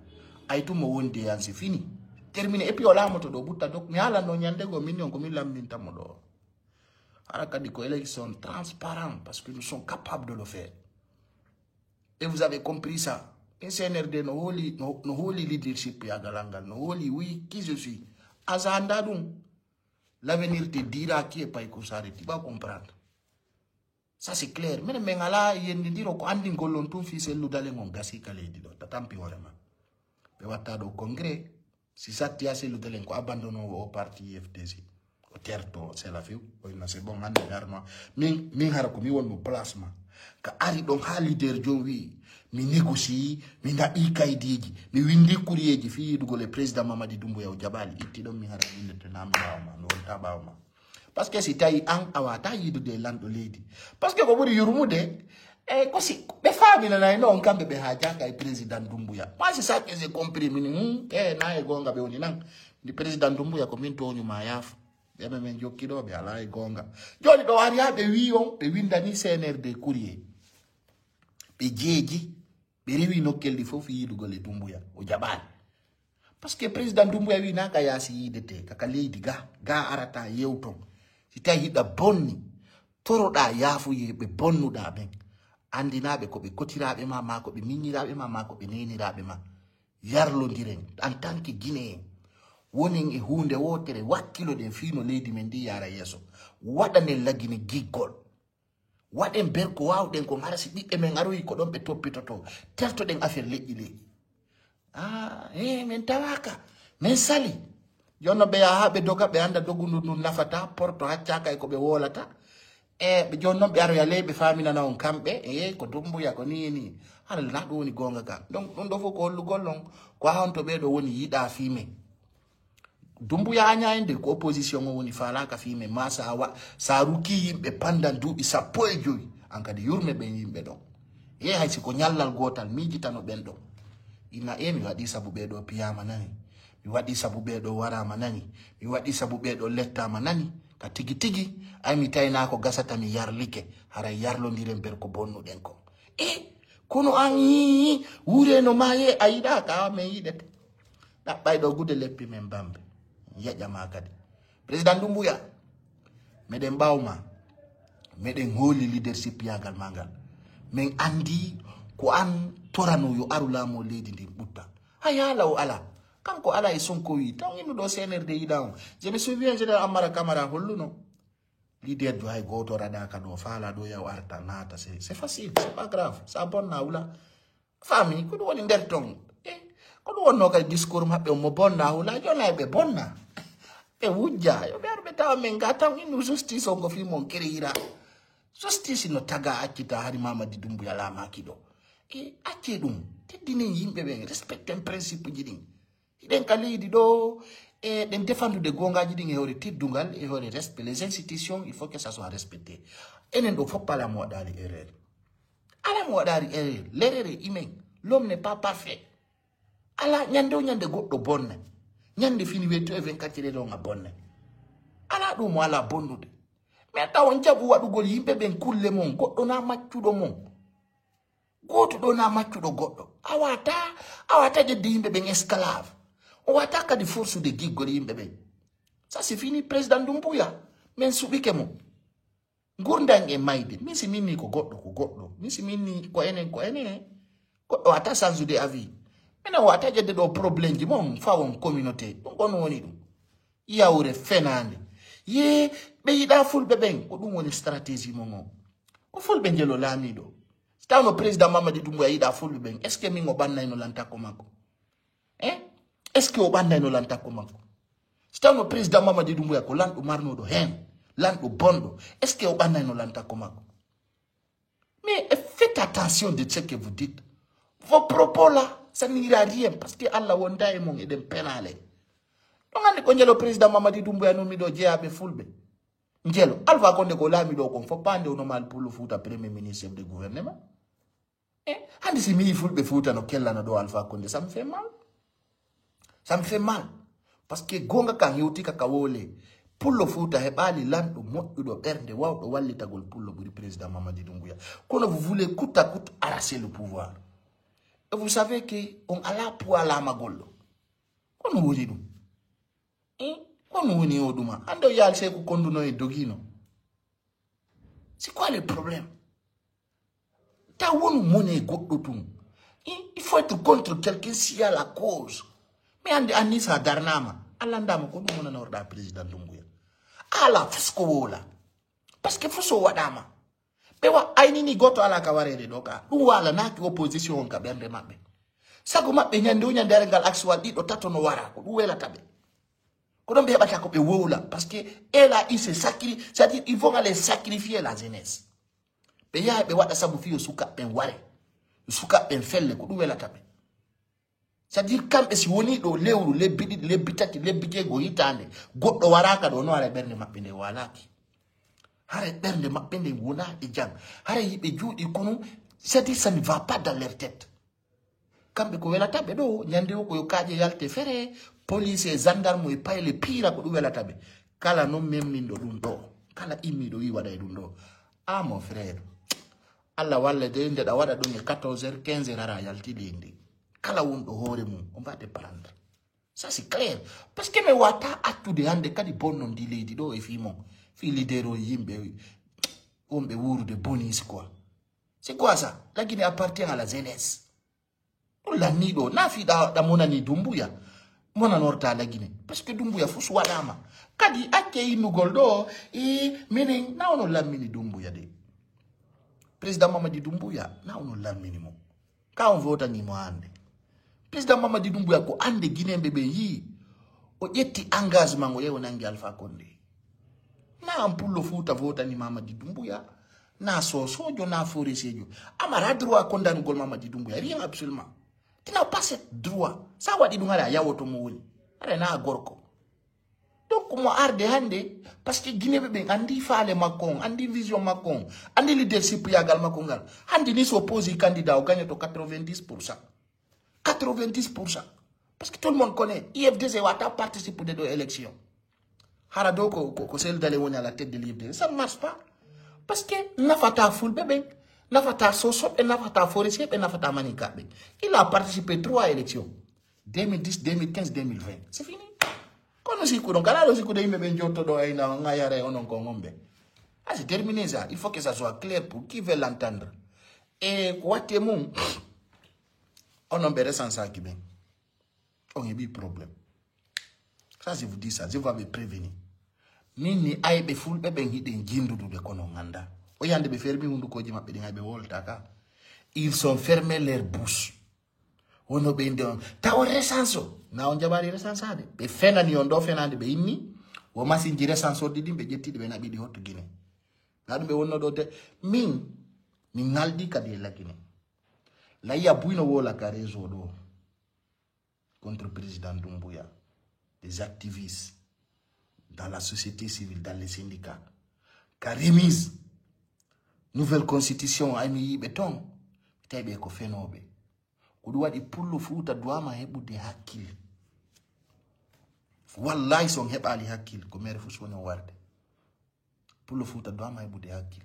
ay tout mo wonde yan c'est fini terminé et puis ola moto do butta donc mi halan non nyande go min ko mi lambin tamo do ala kadi ko élection transparent parce que nous sommes capables de le faire et vous avez compris ça. Et CNRD no holy leadership ya galangal no holy oui qui je suis azanda dum l'avenir te dira qui est pas écossare tu vas comprendre ça c'est clair mais ngala yendi diro ko andi ngolon tum fi selu dale ngon gasi kale di do tatampi warema be watta do congrès si satti selu dale ko abandonno au parti FDC o terto c'est la fiu o na c'est bon hande garno min hara ko mi won mo placement ka ari don ha leader jowi mi négocie mi da ikaidiji mi windi courrieji fi dugo le président Mamadi Doumbouya o jabali itti don mi hara windete nam bawma no tabawma parce que si tayi an awata yidu de lando lady parce que ko buri yurumude ko si be fami na no kambe be haja kay président Doumbouya moi c'est ça que j'ai compris mini na e gonga be woni nan di président Doumbouya ko min to nyuma yaf be men jokkido be ala e gonga joni do ari be wi on be windani CNRD courrier be jeji be rewi nokkel di fofu yidugo le Doumbouya o jabal parce que président Doumbouya wi naka yasi yidete kaka leydi ga arata yewton si tawi hida bonni toroda yafu yebe bonnuda ben andinabe ko be kotirabe ma ko be minyirabe ma ko be nenirabe ma yarlondiren en tant que guinéen wonen e hunde wotere wakkilo den fino leydi men di yara yeso wadane lagine giggol waden berko wawden ko marasi bibbe men aroyi ko don be toppitoto terto den affaire leji men tawaka men sali jonno be ya habe doga be anda dogundu nun nafata porto haccaka ko be wolata be jonno be aro ya lebe famina na on kambe ko Doumbouya ko ni hala na do woni gonga ka donc don do fo ko lugol non ko hanto be do woni yida fime Doumbouya anyainde ko opposition woni fala ka fime masa wa saruki yimbe pandan dubi sappo e joyi ankadi yurme be yimbe don haysi ko nyallal gotal mijitano ben don ina mi wadi sabu be do piyama nani mi wadi sabu be do warama nani mi wadi sabu be do lettama nani ka tigi ay mi tayna ko gasata mi yarlike hara yarlondiren ber ko bonnuden ko kono anyi wure no maye ayida ka me yidete da baydo gude leppi men bambe yajama kadi président Doumbouya meden bawma meden holi leadership yagal mangal men andi ko an torano yo arulamo leydi ndi butta hayala o ala kanko ala e sonko wi taw inu do CNRD yidaw je me souviens général Amara Camara holluno leader do hay goto rada ka do fala do yaw arta nata c'est facile c'est pas grave ça bonna wula fami ko do woni nder ton ko do wonno ka discours mabbe mo bonna wula jona be bonna e wujja yo be taw men gata inu justice on go fi mon kirira justice no taga akita hari Mamadi Doumbouya la makido acce dum teddine yimbe be respecte un principe jidin den kalidi do den défendre gongaji din e hore teddungal e hore respect les institutions il faut que ça soit respecté enen do faut pas la mo dali erreur ala mo dali erreur l'erreur humaine l'homme n'est pas parfait ala nyande goddo bonne nyande fini weto e 24 heures do nga bonne ala do mo ala bonnude mais taw njabu wadugol yimbe ben kulle mon goddo na maccudo mon goto do na maccudo goddo awata je yimbe ben esclave o wata ka di force de giggol yimbe ben ça c'est fini président Doumbouya men subike mo gurdang e mayde min si minni ko goddo min si minni ko enen goddo wata sans de avis mena wata je do problème ji mom fawon communauté dum gon woni dum yawre fenande ye be yida fulbe ben ko dum woni stratégie mo ko fulbe ngelo lamido stano président Mamadi Doumbouya yida fulbe ben est ce que min o banna no lanta ko mako est ce que o banna no lanta ko mako stano président Mamadi Doumbouya ko lando marno do hen lando bondo est ce que o banna no lanta ko mako mais faites attention de ce que vous dites vos propos là ça n'ira rien parce que Allah wonda e mon edem penale donc ande ko njelo président Mamadi Doumbouya no mi do jeabe fulbe njelo Alpha Condé ko lami do ko fo pande no mal pour le Fouta premier ministre de gouvernement andi si mi fulbe Fouta no kellana do Alpha Condé ça me fait mal Ça me fait mal. Parce que gonga kan yoti kakawole. Pullo futa hebali lando mo'udo bernde wawdo wallita gol pullo buri président Mamadi Doumbouya. Quand vous voulez coûte à coûte arracher le pouvoir. Et vous savez que on a la pour la magolo. Quand nous voulons quand nous voulons oduma ando yal se ku konduno e dogino. C'est quoi le problème? Ta wonu monnaie goddotum. Il faut être contre quelqu'un s'il y a la cause. Mais Anissa Darnama, Alandama, comme on a ordre président Doumbouya. Ala fusko wola. Parce que fuso wadama. Bewa ainini goto ala kawarere doka. Uwala naki opposition ka bende mabe. Sago mabe nyande unyandere ngal actual di do tato no wara ko uwela tabe. Ko don be bata ko be wola parce que elle a il se sacrifie, c'est-à-dire ils vont aller sacrifier la jeunesse. Be ya be wada sabu fiyo suka ben ware. Suka ben felle ko uwela tabe. C'est-à-dire quand si woni do lewru le bitati le bije go hitande goddo waraka do no ara berne mabbe ne walaki hare berne mabbe ne wona e jang hare yibe juudi kono c'est-à-dire ça ne va pas dans leur tête kambe ko wela tabe do nyande ko yo kaaje yalte fere police et gendarme e paye le pire ko do wela tabe kala no memmindo dum do kala immi do wi wada e dum do ah mon frère alla walle de nde da wada dum 14h 15h ara yalti dindi kala wundo hore mum on va te prendre. Ça c'est clair parce que me wata atude hande kadi bonnon di lady do e fimo fi leader o yimbe ombe wuru de bonis quoi. C'est quoi ça? La Guinée appartient à la jeunesse. La nido na fi da mona ni Doumbouya. Mona norta la Guinée parce que Doumbouya fusu wadama. Kadi ake inu goldo meaning na ono lamini Doumbouya de. Président Mamadi Doumbouya na ono lamini mo. Ka on vota ni mo ande. Président Mamadi Doumbouya ko ande Guinée bebe yi o yetti engagement o yewo nangi Alpha Condé na ampullo futa vota ni Mamadi Doumbouya na sojo na foresejo amara droit condamner gol Mamadi Doumbouya rien absolument tu n'as pas ce droit ça wadi dungala yawo to mo woni ara na gorko donc mo arde hande parce que Guinée bebe andi faale makon andi vision makon andi leadership yagal makongal hande ni s'oppose candidat o gagne to 90%. 90%. Parce que tout le monde connaît. IFDC Wata participe aux élections. Harado ko sel d'aller à la tête de l'IFDC. Ça ne marche pas. Parce que Nafata full bébé, Nafata Sosop et Nafata Forestier et Nafata Manika. Il a participé à 3 élections. 2010, 2015, 2020. C'est fini. Quand on s'y coule, on a aussi coulé une benjoto do aina ngayare onon kongombe. Ah, c'est terminé ça. Il faut que ça soit clair pour qui veut l'entendre. Et quoi témoin? On a besoin sans ça qui bien. On a un problème. Ça, je vous dis ça, je vais vous prévenir. Nini aibe full bebe ngide njindu de kono nganda. Oyande be fermi hundu koji mapedi ngaibe woltaka. Ils sont fermés leur bouche. Ono be ndon ta o resanso. Na on jabari resansade. Be fena ni ondo fena de be inni. Wo masi njire resanso didi be jetti de be na bidi hotu Guinée. Na dum be wonno do de min ni ngaldi kadi la Guinée. Là, il y a beaucoup de carrézo contre le président Doumbouya, des activistes dans la société civile, dans les syndicats. Karimise, nouvelle constitution, ami béton, t'es ko fenobe. Kuduwa di pullo futa douama hebu de hakil. Wallahi son heba ali hakil, ko mere fu woni warde. Pullo futa douama hebu de hakil.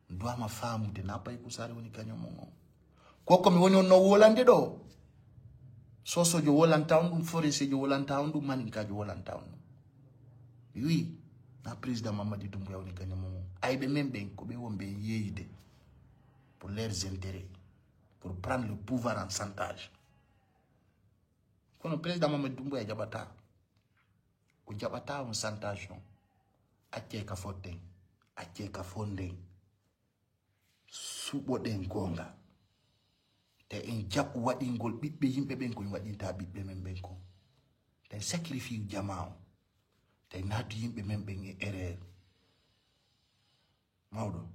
Douama famu de napa ikusari woni kanyomo. Koko mi woni no wolande do soso jo wolanta on forese jo wolanta on dum manika jo wolanta on oui na président Mamadi Doumbouya woni kanyamo aybe membe ko be wombe yeyide pour leurs intérêts pour prendre le pouvoir en chantage kono président Mamadi Doumbouya jabata o jabata on chantage acce ka fotte acce ka fonde subo den gonga te en jab wadingol bibbe yimbe ben ko wadinta bibbe men ben ko te sacrifice jamao te nadu yimbe men ben e erreur mawdo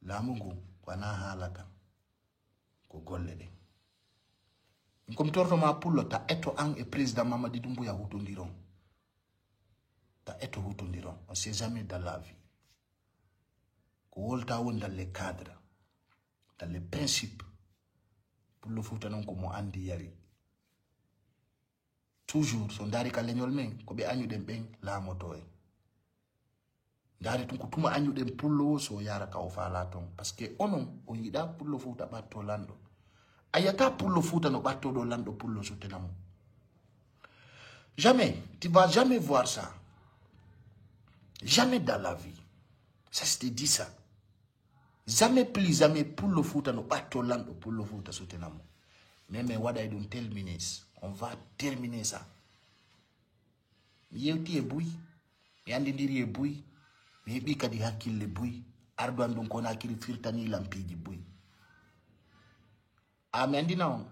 lamungo wana halaka ko golle de comme torto ma pullo ta eto an e président Mamadi Doumbouya hutondiron ta eto hutondiron on sait jamais dans la vie ko wolta won dans les cadres dans les principes. Le foot non comme andi yari toujours so ndari ka leñol men ko be anyu dem ben la moto e ndari tun ko tuma anyu dem pullo so yara ka o fala ton parce que onon on yida pullo futa batto lando ayata pullo futa no batto do lando pullo so tenamo jamais tu vas jamais voir ça jamais dans la vie ça je te dis ça jamais plus jamais pullo futa no batto lando pullo futa so tenamo même what I don't tell minutes on va terminer ça yewti e buy yandi ndiri e buy mi bi kadi hakkille buy ardo andum ko na kiri firtani lampiji buy amendina on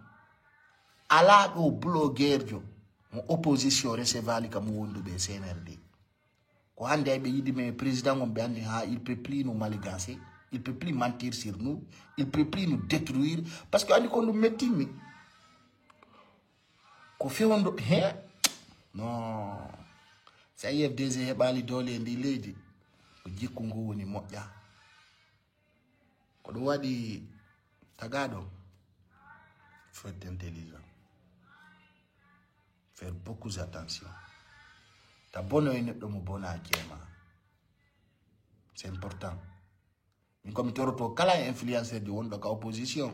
ala do blogueur jo mo opposition recevali kam wondu be CNRD ko hande ay be yidi me président on be andi ha il peut plus nous maligancer il peut plus mentir sur nous il peut plus nous détruire parce que andi ko nous metti mi ko fewondo he non sa IFDG hebali dole ndi leydi ko jikku ngu woni moƴƴa ko ɗum waɗi tagaɗo faut être intelligent faire beaucoup attention ta bono e neɗɗo mo bona kema c'est important min komi toroto kala influenceur di wonɗo ka opposition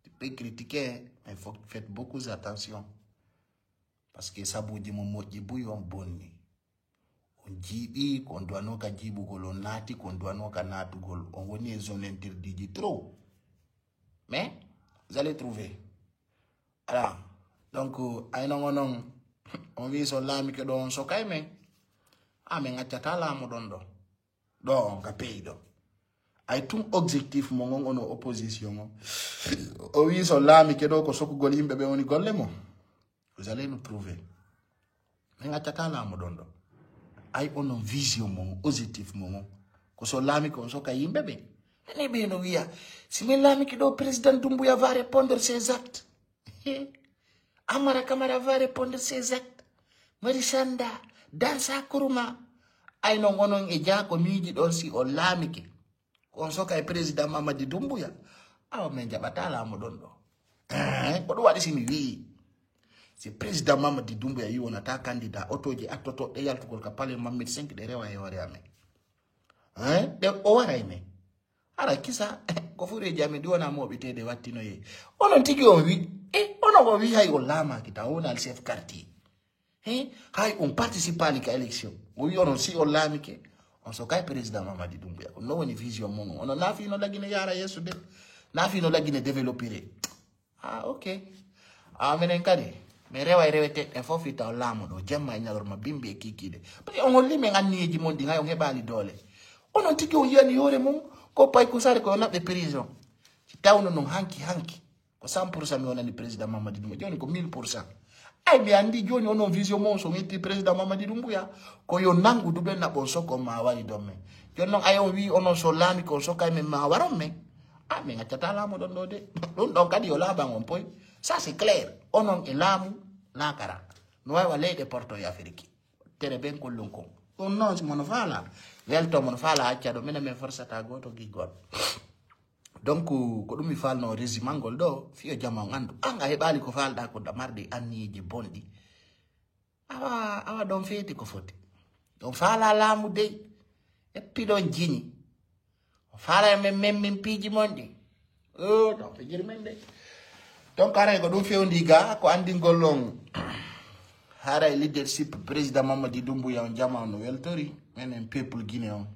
tu peux critiquer mais faut faire beaucoup attention parce que sabuji mo moƴƴi buy on bonni on jiiɓi ko on duwano ka jiiɓugol on naati ko on duwano ka naatugol on woni e zone interdit trop mais vous allez trouver voilà donc ayno non on wi so laami ke ɗo on sokay men men accata laamu ɗon ɗo on ka peyi ɗo ay tum objectif mo gon ono opposition o wi so laami ke ɗo ko sokugol yimɓe ɓe woni golle mo vous allez nous trouver men accata laamu ɗon ɗo ay onon vision mon objectif mon ko so lami ko so ka yimbe be ne be no wiya si men lami ki do président Doumbouya va répondre ses actes Amara Kamara va répondre ses actes Marishanda Dansa Kuruma ay no gonon e jako miji don si o lami ki ko so ka président Mamadi Doumbouya aw men jabata la mo don do ko do wadi si mi wi si président Mamadi Doumbouya yi wonata candidat otoji attoto de yaltugol ka pale Mamadi 5 de rewa e hore amen de o waray me ara kisa ko fure jami di wona mo bitede wattino ye onon tigi on wi onon ko wi hay o lama kita wona al chef quartier hay on participe à la élection o wi onon si o lami ke on so kay président Mamadi Doumbouya no woni vision mon onon nafi no lagine yara yeso de nafi no lagine développer ok menen kadi mais rewa rewete en fofita laamu do jamma nyalorma bimbe kikide parce on holli men annieji mon di ngay on hebali dole onon tigi on yani yore mum ko pay ko sare ko nabbe prison ci tawno non hanki ko 100% mi onani président Mamadi Doumbouya joni ko 1000% ay mi andi joni onon vision mon so metti président Mamadi Doumbouya ko yo nangu dubbe na bon soko ma wari do men jon non ayon wi onon so lami ko so kay men ma waron men men accata laamu don do de don kadi yo laban on poy ça c'est clair onon e laamu nakara no wa leyde porto ya afriki tere ben ko lonko on non mon fala welto mon fala acca do mena men forsata goto gigol donc ko dum mi falno résumé gol do fiyo jama andu anga hebali ko falda ko damarde anniji bondi awa don feti ko foti don fala laamu de e pidon jini fala men piji mondi don piji men de donc ara ko dum fewndi ga ko andi gollon hara leadership président Mamadi Doumbouya on jamano weltori menen peuple guinéen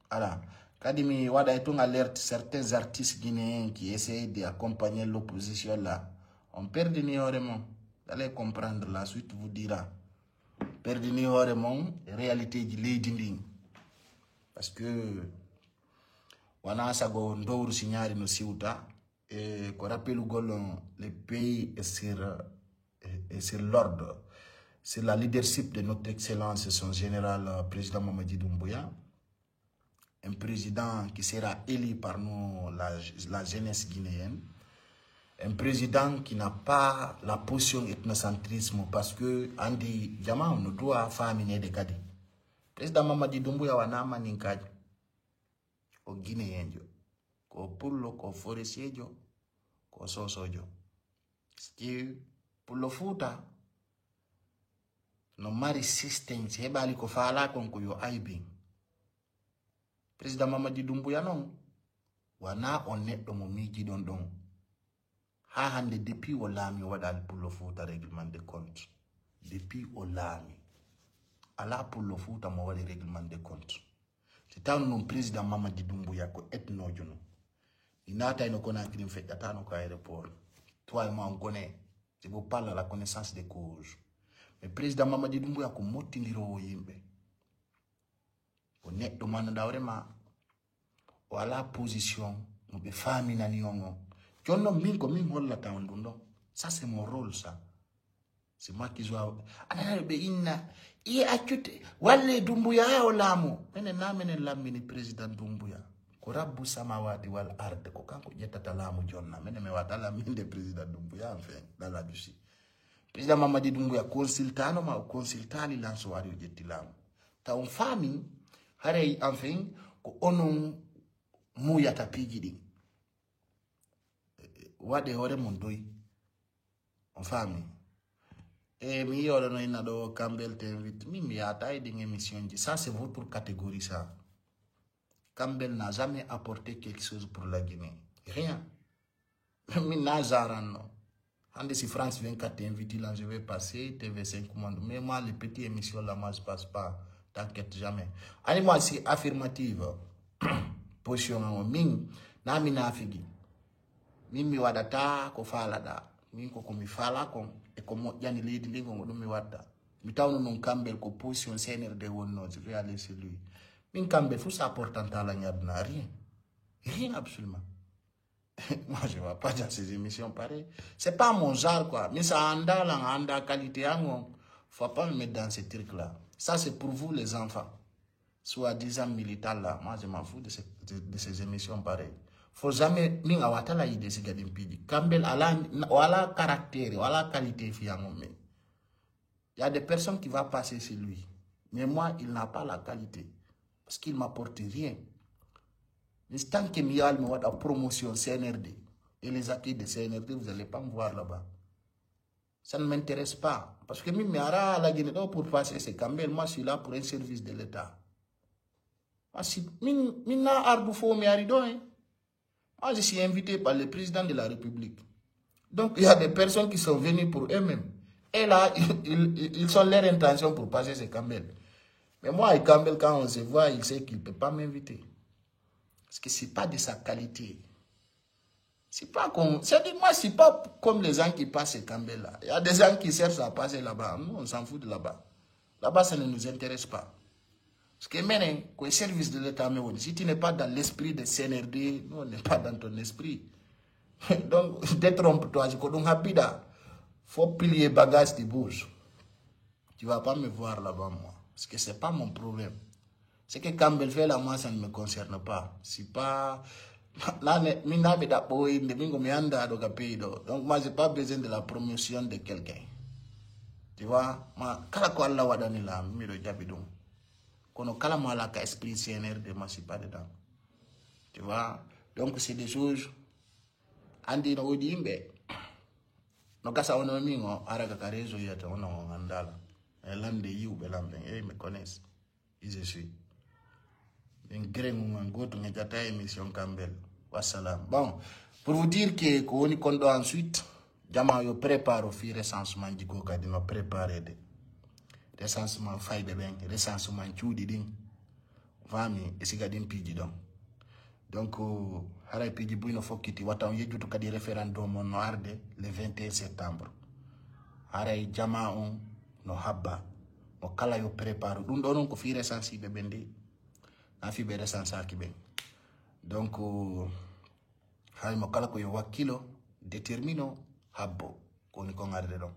ala kadi mi wada et on alerte certains artistes guinéens qui essaient d'accompagner l'opposition là on perd ni horemon vous allez comprendre la suite vous dira perd ni horemon réalité ji leydi ndin parce que wana sago ndowru signari no siwta et qu'on rappelle le pays est sur l'ordre. C'est la leadership de notre excellence, son général président Mamadi Doumbouya. Un président qui sera élu par nous, la jeunesse guinéenne. Un président qui n'a pas la position ethnocentrisme parce que Andy Jama on doit faminer des cadets. Président Mamadi Doumbouya wana ninkaj au Guinéen. Ko pullo ko foresiejo ko sosojo ski pullo futa no mari resistance hebali ko fala kon ko yo aibi president Mamadi Doumbouya non wana on neddo mo miji don ha hande depuis o laami wadal pour le Fouta règlement de compte depuis o laami ala pour le Fouta mo wadi règlement de compte c'est tant non président Mamadi Doumbouya ko etno jono inata ino kona krim fait atano ko aéroport toi et moi on connaît je vous parle à la connaissance des causes mais président Mamadi Doumbouya ko mottindiro yimbe o neddo man da vraiment o ala position mo be famina ni ongo jonno min ko min holla ta ndundo ça c'est mon rôle ça c'est moi qui joue ana be inna i acute walle Doumbouya o lamo menen lamini président Doumbouya ko rabbu samawati wal ard ko kanko jettata laamu jonna menen me wata laminde président Doumbouya enfin dans la Russie président Mamadi Doumbouya consultano ma consultani lanso wari jetti laamu ta on fami hare enfin ko onon muyata pigidi wade hore mon doy on fami et mi yoro no ina do Campbell t'invite mi ata e ding émission ça c'est votre catégorie ça Campbell n'a jamais apporté quelque chose pour la Guinée rien mi nazarano ande si France 24 t'invite là je vais passer TV5 commande mais moi les petites émissions là moi je passe pas t'inquiète jamais allez moi c'est affirmative position en min na mi na figi mi wadata ko falada min ko mi fala ko e ko mo jani leydi ndi ngo dum mi wadda mi tawno non Campbell ko position CNRD wonno je vais aller chez lui min Campbell fu ça important à la nyadna rien absolument moi je vais pas dans ces émissions pareilles c'est pas mon genre quoi mais ça anda qualité yango faut pas me mettre dans ces trucs là ça c'est pour vous les enfants soi-disant militants là moi je m'en fous de ces émissions pareilles faut jamais ninga watala ide si gadim pidi Campbell ala caractère wala qualité fiango mais il y a des personnes qui va passer chez lui mais moi il n'a pas la qualité parce qu'il m'apporte rien mais tant que Mial me la promotion CNRD et les acquis de CNRD vous allez pas me voir là-bas ça ne m'intéresse pas parce que mi ara la Guinée pour passer c'est Campbell moi je suis là pour un service de l'État moi si mina arbu fo mi arido hein. Moi, je suis invité par le président de la République. Donc, il y a des personnes qui sont venues pour eux-mêmes. Et là, ils ont leur intention pour passer ce Campbell. Mais moi, et Campbell, quand on se voit, il sait qu'il ne peut pas m'inviter. Parce que ce n'est pas de sa qualité. C'est pas comme... moi, c'est pas comme les gens qui passent ce Campbell-là. Il y a des gens qui cherchent à passer là-bas. Nous, on s'en fout de là-bas. Là-bas, ça ne nous intéresse pas. Parce que maintenant, le service de l'État, si tu n'es pas dans l'esprit de CNRD, nous, on n'est pas dans ton esprit. Donc, détrompe-toi, je connais rapide. Faut plier bagage de bouche. Tu ne vas pas me voir là-bas, moi. Parce que ce n'est pas mon problème. Ce que Campbell fait là, moi, ça ne me concerne pas. C'est pas... Là, donc, moi, je n'ai pas besoin de la promotion de quelqu'un. Tu vois, moi, quand la wadani là, je jabidon. Qu'on a la esprit CNRD, moi, je suis pas dedans. Tu vois, donc c'est des choses. Andi no odimbe. No kasa ono mingo araga karezo yata ono ngandala. Lande yu belambe, me connaissent. Ils suis. Ngrengu ngoto ngata émission Campbell. Wassalam. Bon, pour vous dire que Koni Kondo ensuite, Jama yo prépare au fil recensement du Goka de nos préparer de recensement faille de ben, recensement chudi ding. Vami esigadin pidi donc. Donc haray pidi buino fokiti watan yejuto kadi référendum no arde le 21 septembre. Haray Jama on no habba mo kala yo prépare dum do non ko fi recensi be bendi na fi be recensa ki ben. Donc hay mo kala ko yo wakilo détermino habbo koni ko ngarde don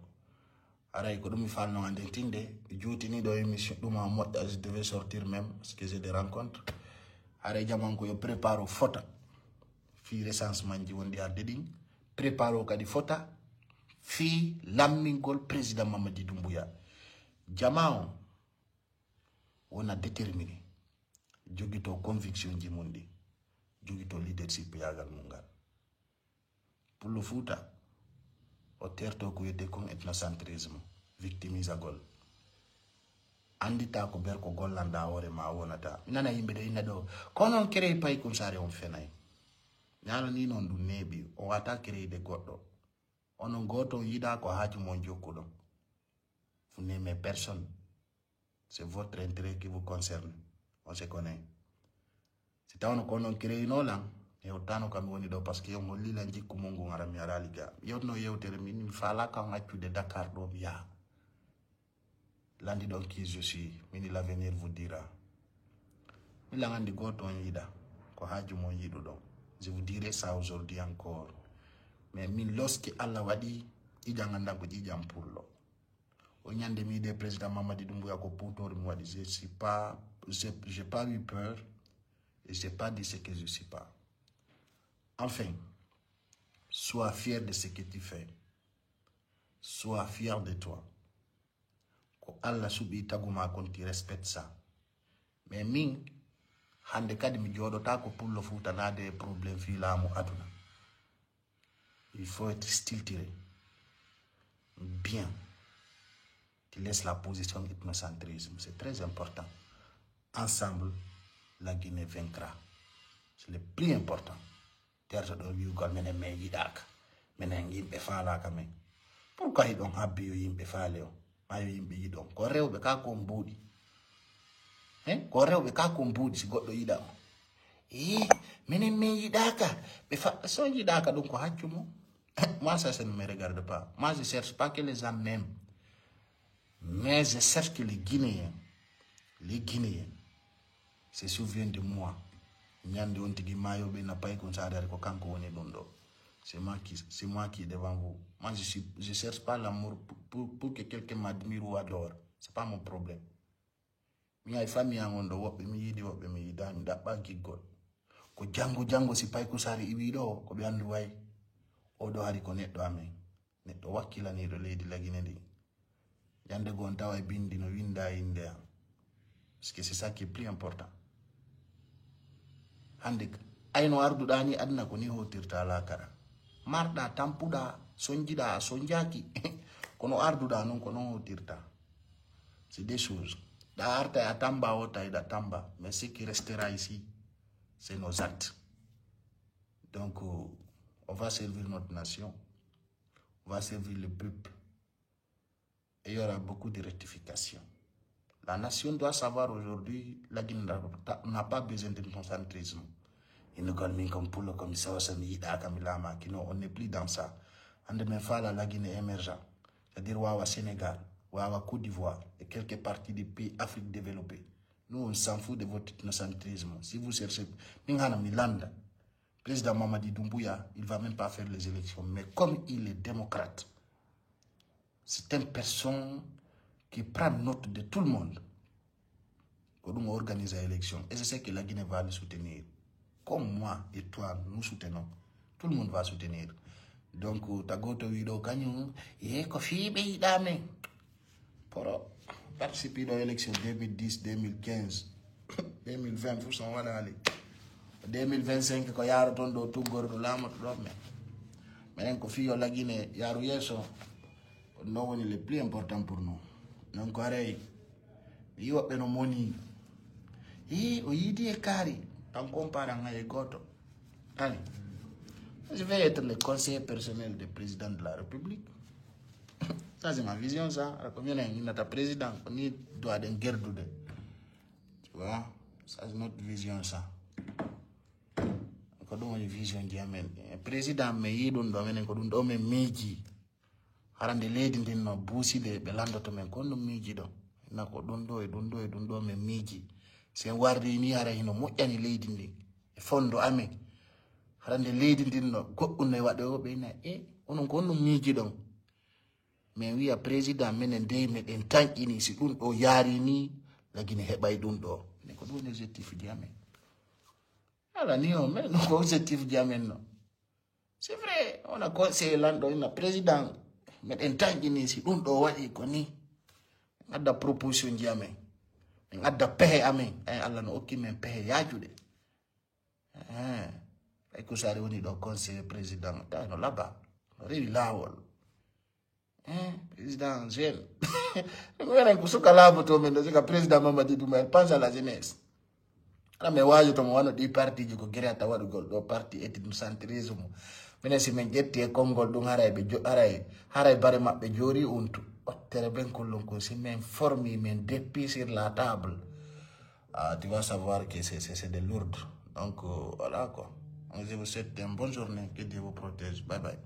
aray ko dum fal no ande tinde juuti ni do émission dum je devais sortir même parce que j'ai des rencontres aray Jama ko yo prépare photo fi recensement ji wondi arde din prépare kadi photo fi lammingol président Mamadi Doumbouya Jama on a déterminé jogito conviction ji mundi jogito leadership yagal mungal pour le Fouta au terre to ko yete comme ethnocentrisme victimisagol andita ko ber ko gollanda hore ma wonata nana yimbe de ina do kono kere pay kum sare on fenay nyala ni non du nebi o wata kere de goddo onon goto yida ko haaju mon jokkudo vous n'aimez personne, c'est votre intérêt qui vous concerne, on se connaît. C'est un qu'on crée une ola et autant qu'on woni do parce que on lit l'anji kumungu ngarami araliga yo no yo termine mi fala ka ngatu de Dakar do ya landi donc qui je suis mini l'avenir vous dira mi la ngandi goto on yida ko haaju mon yido do je vous dirai ça aujourd'hui encore mais min lorsque Allah wadi ijanganda ko jijam pullo o nyande mi de président Mamadi Doumbouya ko poutor mi wadi je suis pas j'ai pas eu peur et j'ai pas dit ce que je suis pas. Enfin, sois fier de ce que tu fais. Sois fier de toi. Ko Allah subi taguma kon tu respectes ça. Mais min hande kadi mi jodo ta ko pullo futa na des problèmes fi la mu aduna. Il faut être stiltiré. Bien. Tu laisses la position ethnocentrisme, c'est très important. Ensemble, la Guinée vaincra. C'est le plus important. Terre de Yugol mene me yidak. Mene yimbe fala kame. Pourquoi ils ont habillé yimbe fale o? Mayo yimbe yidon. Ko rewbe ka ko mbudi. Ko rewbe ka ko mbudi si goddo yida. Mene me yidaka. Be fa so yidaka donc ko haccumo. Moi ça ne me regarde pas. Moi je cherche pas que les gens m'aiment. Mais je cherche que les Guinéens se souviennent de moi. Nyande on tigi mayo be na pay kon sa ko kanko woni dondo. C'est moi qui est devant vous. Moi je cherche pas l'amour pour que quelqu'un m'admire ou adore. C'est pas mon problème. Mi ay famille ngondo wobbe mi yidi wobbe mi yidani da ba gigol. Ko jango si pay ko sari ibido ko be andu way. O do hari ko neddo amen. Neddo wakkilani do leydi lagine ndi. Yande gon tawa bindi no winda inde. Parce que c'est ça qui est plus important. Handik ayno arduda ni adna ko ni hotirta la kara. Marda tampuda sonjida sonjaki kono arduda non kono hotirta. C'est des choses. Da arta ya tamba ota ida tamba, mais ce qui restera ici, c'est nos actes. Donc on va servir notre nation. On va servir le peuple. Et il y aura beaucoup de rectifications. La nation doit savoir aujourd'hui, la Guinée n'a pas besoin de concentrisme. Il ne gagne comme pour le commissaire on n'est plus dans ça. On ne met pas la Guinée émergente. C'est-à-dire Wawa Sénégal, Wawa Côte d'Ivoire et quelques parties des pays Afrique développée. Nous, on s'en fout de votre ethnocentrisme. Si vous cherchez, le président Mamadi Doumbouya, il ne va même pas faire les élections. Mais comme il est démocrate, c'est une personne qui prend note de tout le monde pour nous organiser l'élection. Et je sais que la Guinée va le soutenir. Comme moi et toi, nous soutenons. Tout le monde va soutenir. Donc, tu as goto wido kanyu, kofi be dame. Pour participer à l'élection 2010, 2015, 2020, vous s'en va aller. 2025, ko yaro tondo tout gordo lama trop mais. Mais kofi yo la Guinée, yaro yeso. Non, c'est le plus important pour nous. Donc, pareil, il y a un money. Et il dit carré, en comparant avec Goto. Allez, je vais être le conseiller personnel du président de la République. Ça, c'est ma vision, ça. Combien il y a un président, on doit être un guerre de. Tu vois, ça, c'est notre vision, ça. Encore une vision diamètre. Président, mais il doit être meji. Harande leydi ndin no buuside be landoto men kono miiji do na ko don do men miiji sen wardi ni hara hino moƴƴani leydi ndin e fondo amen harande leydi ndin no goɗɗum ne waɗo be na onon ko on miiji don mais wiya président menen dey meɗen tanƴini si ɗum ɗo yaari ni lagine heɓay ɗum ɗo ne ko ɗum objectif di amen ala ni o men ko objectif di amen no c'est vrai on a conseillé lando ina président mais en tant que si on doit être connu, on a des propositions diamant, on a des paix amen, Allah no ok men paix yajude, et que ça réunit donc conseil président, no là-bas, réunit là-haut, Président jeune. Le président Mamadi Doumbouya pense à la jeunesse. Mais wajo to mo wano di parti ji ko gerata wadu gol do parti ethnicentrisme minen si men jetti e kongol dum haray be haray bare mabbe jori untu ottere ben kollon ko si men formi men depuis sur la table tu vas savoir que c'est de lourd donc voilà quoi. Je vous souhaite une bonne journée, que Dieu vous protège, bye bye.